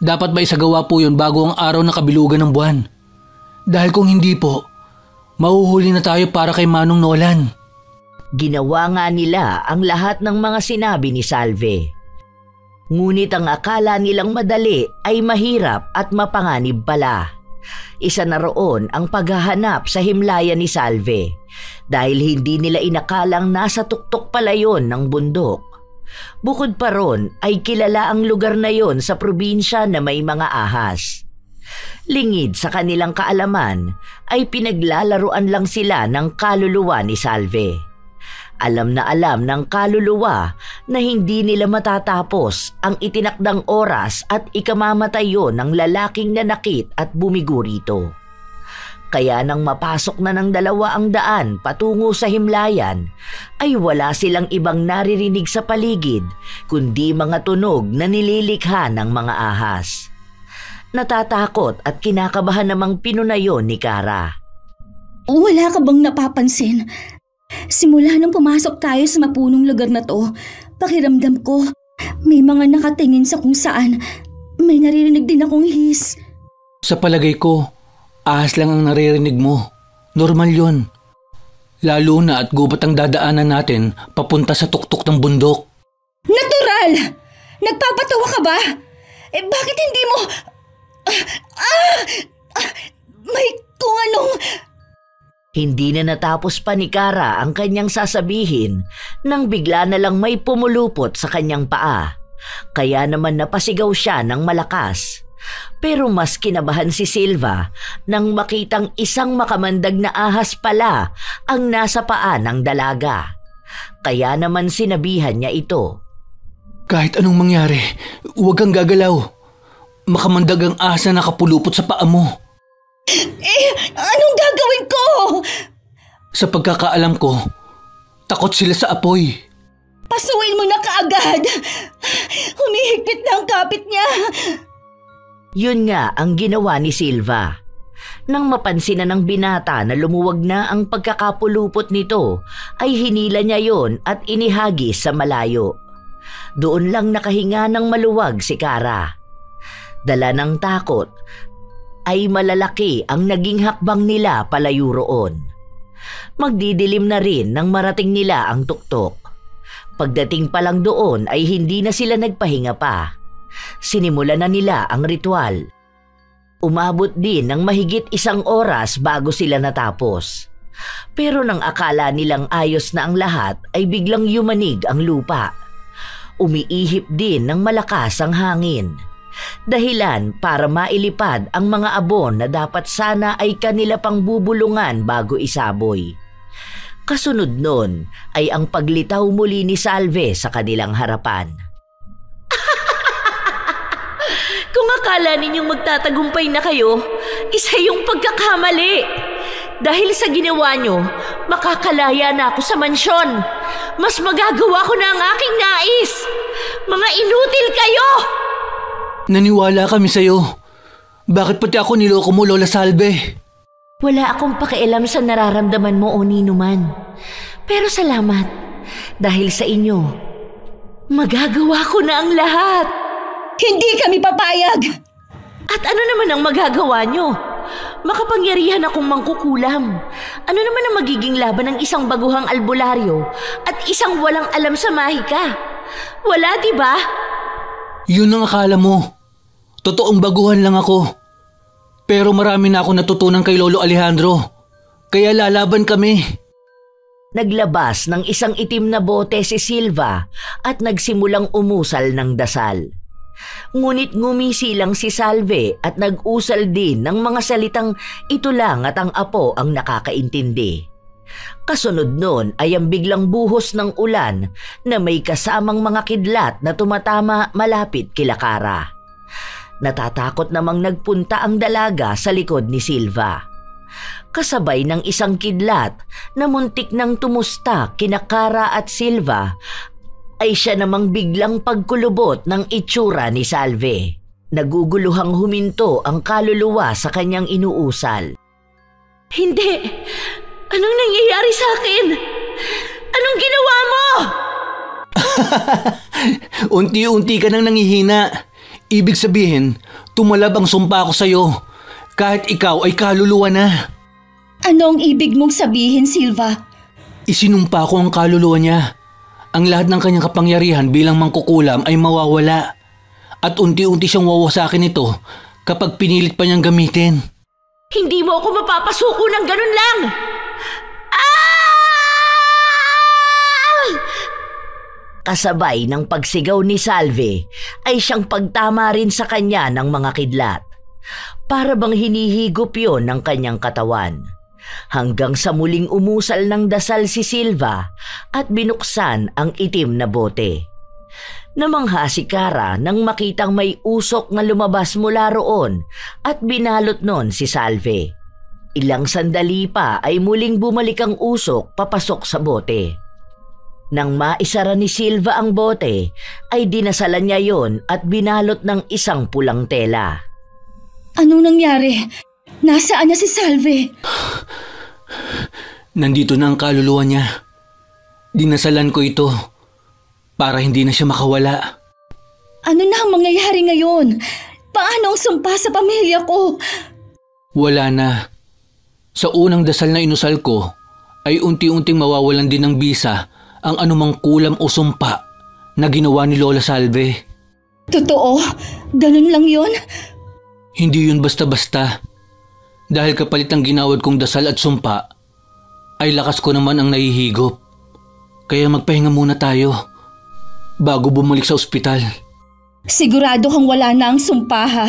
dapat ba isagawa po yun bago ang araw ng kabilugan ng buwan? Dahil kung hindi po, mahuhuli na tayo para kay Manong Nolan. Ginawa nga nila ang lahat ng mga sinabi ni Salve. Ngunit ang akala nilang madali ay mahirap at mapanganib pala. Isa na roon ang paghahanap sa himlayan ni Salve dahil hindi nila inakalang nasa tuktok pala yon ng bundok. Bukod pa ron ay kilala ang lugar na yon sa probinsya na may mga ahas. Lingid sa kanilang kaalaman ay pinaglalaruan lang sila ng kaluluwa ni Salve. Alam na alam ng kaluluwa na hindi nila matatapos ang itinakdang oras at ikamamatay yon ng lalaking nanakit at bumigo rito. Kaya nang mapasok na ng 200 patungo sa himlayan, ay wala silang ibang naririnig sa paligid kundi mga tunog na nililikha ng mga ahas. Natatakot at kinakabahan namang pinunayon ni Kara. Wala ka bang napapansin? Simula nang pumasok tayo sa mapunong lugar na to, pakiramdam ko may mga nakatingin sa kung saan. May naririnig din akong his. Sa palagay ko, ahas lang ang naririnig mo. Normal yon. Lalo na at gubat ang dadaanan natin papunta sa tuktok ng bundok. Natural! Nagpapatawa ka ba? Bakit hindi mo... May kung anong... Hindi na natapos pa ni Kara ang kanyang sasabihin nang bigla na lang may pumulupot sa kanyang paa. Kaya naman napasigaw siya ng malakas. Pero mas kinabahan si Silva nang makitang isang makamandag na ahas pala ang nasa paa ng dalaga. Kaya naman sinabihan niya ito. Kahit anong mangyari, huwag kang gagalaw. Makamandag ang ahas na nakapulupot sa paa mo. Anong gagawin ko? Sa pagkakaalam ko, takot sila sa apoy. Pasuin mo na kaagad. Humihigpit na ang kapit niya. Yun nga ang ginawa ni Silva. Nang mapansin na ng binata na lumuwag na ang pagkakapulupot nito, ay hinila niya yon at inihagis sa malayo. Doon lang nakahinga ng maluwag si Kara. Dala ng takot, ay malalaki ang naging hakbang nila palayo roon. Magdidilim na rin nang marating nila ang tuktok. Pagdating pa lang doon ay hindi na sila nagpahinga pa. Sinimulan na nila ang ritual. Umabot din ng mahigit 1 oras bago sila natapos. Pero nang akala nilang ayos na ang lahat ay biglang yumanig ang lupa. Umiihip din ng malakas ang hangin. Dahilan para mailipad ang mga abon na dapat sana ay kanila pang bubulungan bago isaboy. Kasunod nun ay ang paglitaw muli ni Salve sa kanilang harapan. Kung akala ninyong magtatagumpay na kayo, isa yung pagkakamali. Dahil sa ginawa nyo, makakalaya na ako sa mansyon. Mas magagawa ko na ang aking nais. Mga inutil kayo! Naniwala kami sa'yo. Bakit pati ako niloko mo, Lola Salve? Wala akong pakialam sa nararamdaman mo o nino man. Pero salamat. Dahil sa inyo, magagawa ko na ang lahat. Hindi kami papayag! At ano naman ang magagawa nyo? Makapangyarihan akong mangkukulam. Ano naman ang magiging laban ng isang baguhang albularyo at isang walang alam sa mahika? Wala, di ba? Yun ang akala mo. Totoong baguhan lang ako. Pero marami na ako natutunan kay Lolo Alejandro. Kaya lalaban kami. Naglabas ng isang itim na bote si Silva at nagsimulang umusal ng dasal. Ngunit ngumisi lang si Salve at nag-usal din ng mga salitang ito lang at ang apo ang nakakaintindi. Kasunod nun ay ang biglang buhos ng ulan na may kasamang mga kidlat na tumatama malapit kila Kara. Natatakot namang nagpunta ang dalaga sa likod ni Silva. Kasabay ng isang kidlat na muntik nang tumusta kina Kara at Silva ay siya namang biglang pagkulubot ng itsura ni Salve. Naguguluhang huminto ang kaluluwa sa kanyang inuusal. Hindi! Anong nangyayari sa akin? Anong ginawa mo? Unti-unti ka nang nangihina. Ibig sabihin, tumalab ang sumpa ko sa'yo. Kahit ikaw ay kaluluwa na. Ano ang ibig mong sabihin, Silva? Isinumpa ko ang kaluluwa niya. Ang lahat ng kanyang kapangyarihan bilang mangkukulam ay mawawala. At unti-unti siyang wawasakin ito kapag pinilit pa niyang gamitin. Hindi mo ako mapapasuko ng ganun lang! Kasabay ng pagsigaw ni Salve ay siyang pagtama rin sa kanya ng mga kidlat. Para bang hinihigop yon ng kanyang katawan. Hanggang sa muling umusal ng dasal si Silva at binuksan ang itim na bote. Namangha si Kara nang makitang may usok na lumabas mula roon at binalot nun si Salve. Ilang sandali pa ay muling bumalik ang usok papasok sa bote. Nang maisara ni Silva ang bote, ay dinasalan niya yon at binalot ng isang pulang tela. Anong nangyari? Nasaan na si Salve? Nandito na ang kaluluwa niya. Dinasalan ko ito para hindi na siya makawala. Ano na ang mangyayari ngayon? Paano ang sumpa sa pamilya ko? Wala na. Sa unang dasal na inusal ko, ay unti-unting mawawalan din ng bisa ang anumang kulam o sumpa na ginawa ni Lola Salve. Totoo? Ganun lang yon? Hindi yun basta-basta. Dahil kapalit ng ginawad kong dasal at sumpa, ay lakas ko naman ang nahihigop. Kaya magpahinga muna tayo bago bumalik sa ospital. Sigurado kang wala na ang sumpa, ha?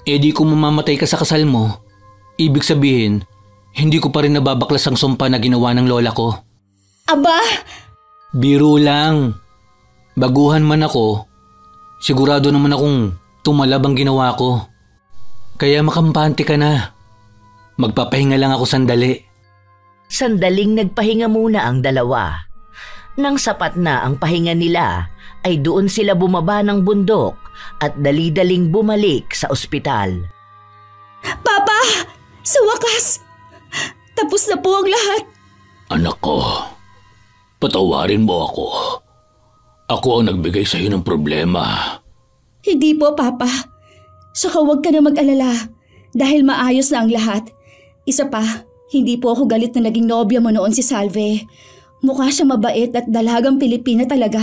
Eh di kung mamamatay ka sa kasal mo, ibig sabihin, hindi ko pa rin nababaklas ang sumpa na ginawa ng lola ko. Aba! Biro lang. Baguhan man ako, sigurado naman akong tumalab ang ginawa ko. Kaya makampante ka na. Magpapahinga lang ako sandali. Sandaling nagpahinga muna ang dalawa. Nang sapat na ang pahinga nila, ay doon sila bumaba ng bundok at dali-daling bumalik sa ospital. Papa! Sa wakas! Tapos na po ang lahat. Anak ko, patawarin mo ako. Ako ang nagbigay sa iyo ng problema. Hindi po, Papa. Saka huwag ka na mag-alala dahil maayos na ang lahat. Isa pa, hindi po ako galit na naging nobya mo noon si Salve. Mukha siya mabait at dalagang Pilipina talaga.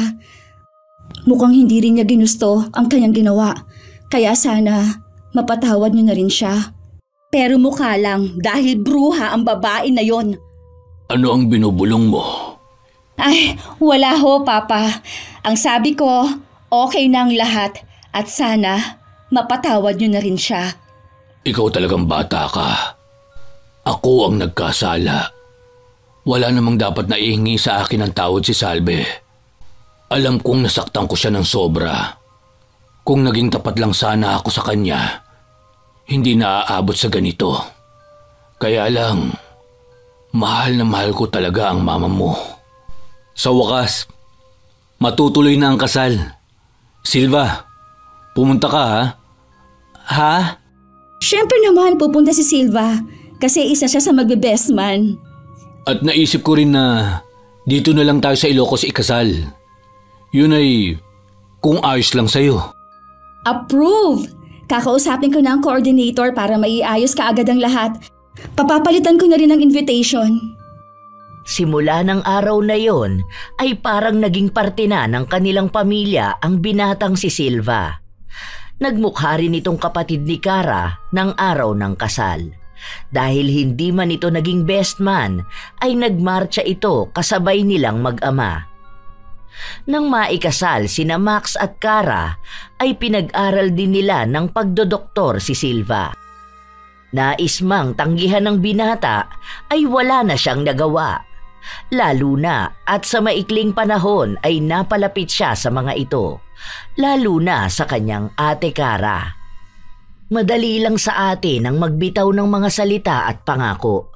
Mukhang hindi rin niya ginusto ang kanyang ginawa. Kaya sana mapatawad niyo na rin siya. Pero mukha lang dahil bruha ang babae na yon. Ano ang binubulong mo? Ay, wala ho, Papa. Ang sabi ko, okay na ang lahat at sana mapatawad niyo na rin siya. Ikaw talagang bata ka. Ako ang nagkasala. Wala namang dapat na ihingi sa akin ng tawad si Salve. Alam kong nasaktan ko siya ng sobra. Kung naging tapat lang sana ako sa kanya, hindi na aabot sa ganito. Kaya lang, mahal na mahal ko talaga ang mama mo. Sa wakas, matutuloy na ang kasal. Silva, pumunta ka ha? Ha? Siyempre naman pupunta si Silva. kasi isa siya sa magbe-best man. At naisip ko rin na dito na lang tayo sa Ilocos ikasal. Yun ay kung ayos lang sa'yo. Approve! Kakausapin ko na ang coordinator para maiayos kaagad ang lahat. Papapalitan ko na rin ang invitation. Simula ng araw na yon ay parang naging parte na ng kanilang pamilya ang binatang si Silva. Nagmukha rin itong kapatid ni Cara ng araw ng kasal. Dahil hindi man ito naging best man, ay nagmarcha ito kasabay nilang mag-ama. Nang maikasal sina Max at Cara, ay pinag-aral din nila ng pagdodoktor si Silva. Nais mang tanggihan ng binata ay wala na siyang nagawa. Lalo na at sa maikling panahon ay napalapit siya sa mga ito, lalo na sa kanyang ate Cara. Madali lang sa atin ang magbitaw ng mga salita at pangako.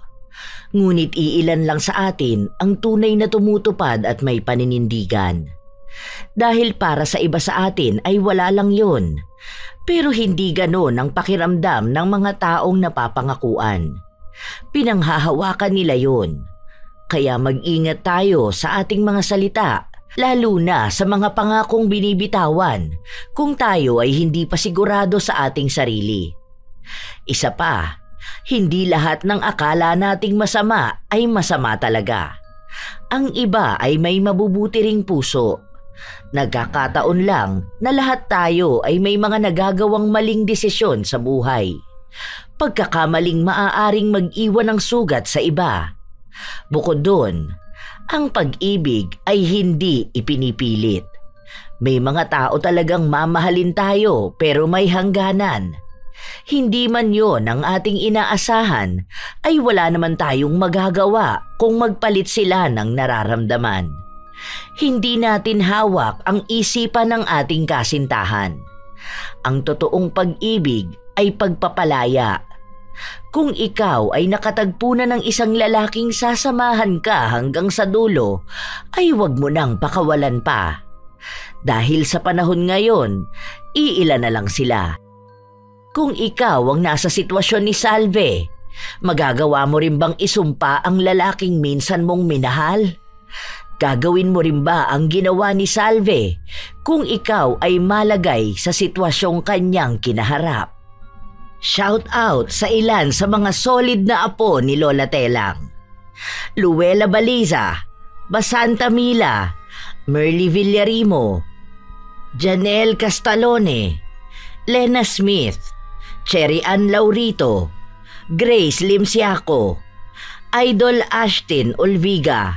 Ngunit iilan lang sa atin ang tunay na tumutupad at may paninindigan. Dahil para sa iba sa atin ay wala lang yun. Pero hindi ganon ang pakiramdam ng mga taong napapangakuan. Pinanghahawakan nila yun. Kaya mag-ingat tayo sa ating mga salita, lalo na sa mga pangakong binibitawan kung tayo ay hindi pa sigurado sa ating sarili. Isa pa, hindi lahat ng akala nating masama ay masama talaga. Ang iba ay may mabubuti ring puso. Nagkakataon lang na lahat tayo ay may mga nagagawang maling desisyon sa buhay. Pagkakamaling maaaring mag-iwan ng sugat sa iba. Bukod doon, ang pag-ibig ay hindi ipinipilit. May mga tao talagang mamahalin tayo pero may hangganan. Hindi man yon ang ating inaasahan, ay wala naman tayong magagawa kung magpalit sila ng nararamdaman. Hindi natin hawak ang isipan ng ating kasintahan. Ang totoong pag-ibig ay pagpapalaya. Kung ikaw ay nakatagpo na ng isang lalaking sasamahan ka hanggang sa dulo, ay huwag mo nang pakawalan pa. Dahil sa panahon ngayon, iilan na lang sila. Kung ikaw ang nasa sitwasyon ni Salve, magagawa mo rin bang isumpa ang lalaking minsan mong minahal? Gagawin mo rin ba ang ginawa ni Salve kung ikaw ay malagay sa sitwasyong kanyang kinaharap? Shout out sa ilan sa mga solid na apo ni Lola Telang. Luella Baliza, Basanta Mila, Merly Villarimo, Janelle Castalone, Lena Smith, Cherry Ann Laurito, Grace Limsiaco, Idol Ashton Olviga,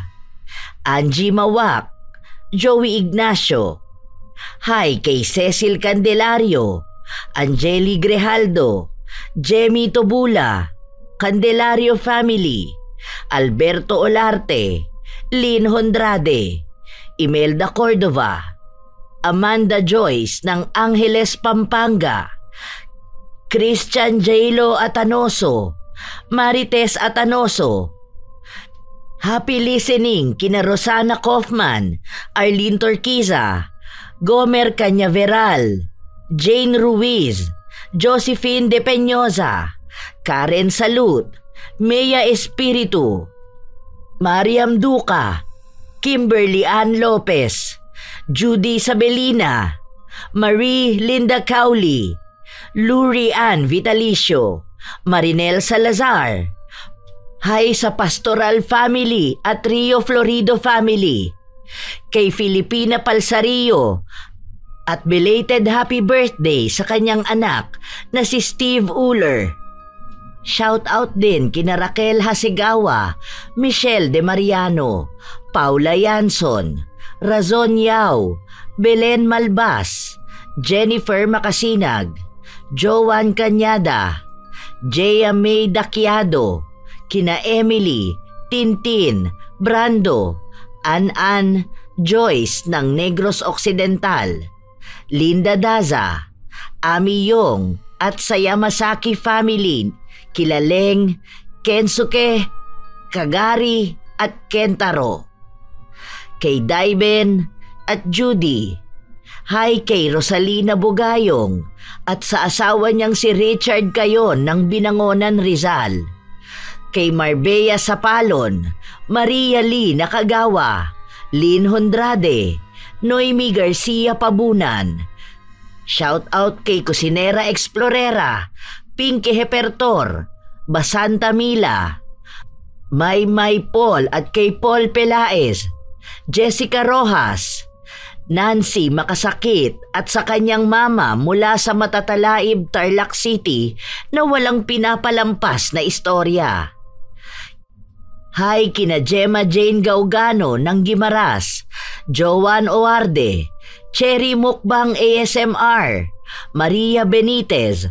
Angie Mawak, Joey Ignacio, hi kay Cecil Candelario, Angeli Grejaldo, Jemmy Tobula, Candelario Family, Alberto Olarte, Lynn Hondrade, Imelda Cordova, Amanda Joyce ng Angeles, Pampanga, Christian Jailo Atanoso, Marites Atanoso. Happy listening kina Rosana Kaufman, Arlene Torquiza, Gomer Cañaveral, Jane Ruiz, Josephine De Peñosa, Karen Salut, Mea Espiritu, Mariam Duca, Kimberly Ann Lopez, Judy Sabelina, Marie Linda Cowley, Luri Ann Vitalicio, Marinel Salazar. Hi sa Pastoral Family at Rio Florido Family, kay Filipina Palsario, at belated happy birthday sa kanyang anak na si Steve Uller. Shout out din kina Raquel Hasegawa, Michelle De Mariano, Paula Yanson, Razon Yao, Belen Malbas, Jennifer Makasinag, Joan Cañada, Jaya May Daquiado, kina Emily, Tintin, Brando, An-An, Joyce ng Negros Occidental, Linda Daza, Ami Yong at sa Yamasaki family, Kilaleng, Kensuke, Kagari at Kentaro. Kay Daiben at Judy. Hi kay Rosalina Bugayong at sa asawa niyang si Richard Cayon ng Binangonan, Rizal. kay Marbella Sapalon, Maria Lee Nakagawa, Lynn Hondrade, Noemi Garcia Pabunan. Shout out kay Kusinera Explorera, Pinky Hepertor, Basanta Mila, May Paul at kay Paul Pelaez, Jessica Rojas, Nancy Makasakit at sa kanyang mama mula sa Matatalaib, Tarlac City na walang pinapalampas na istorya. Hi kina Gemma Jane Gaugano ng Gimaras, Joan Oarde, Cherry Mukbang ASMR, Maria Benitez,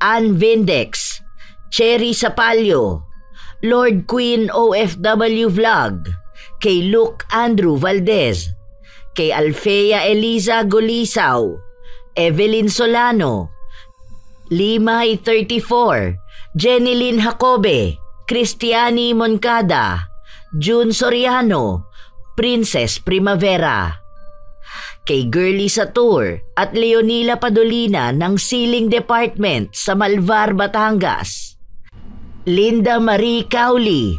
Ann Vindex, Cherry Sapalyo, Lord Queen OFW Vlog, kay Luke Andrew Valdez, kay Alfea Eliza Golisaw, Evelyn Solano, Limay 34, Jenilyn Jacobe, Cristiani Moncada, June Soriano, Princess Primavera, kay Girly Satur at Leonila Padolina ng Ceiling Department sa Malvar, Batangas, Linda Marie Cowley.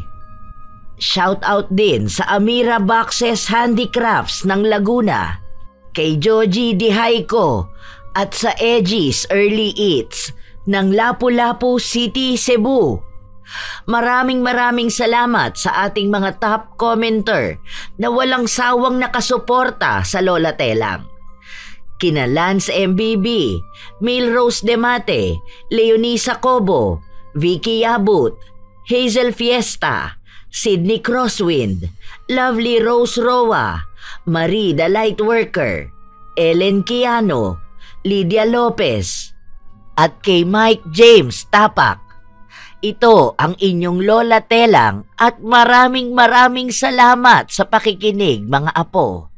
Shout out din sa Amira Boxes Handicrafts ng Laguna, kay Joji Dihayko at sa Edgy's Early Eats ng Lapu-Lapu City, Cebu. Maraming salamat sa ating mga top commenter na walang sawang nakasuporta sa Lola Telang. Kina Lance MBB, Milrose Demate, Leonisa Cobo, Vicky Yabut, Hazel Fiesta, Sydney Crosswind, Lovely Rose Roa, Marie the Lightworker, Ellen Kiano, Lydia Lopez, at kay Mike James Tapak. Ito ang inyong Lola Telang at maraming salamat sa pakikinig mga apo.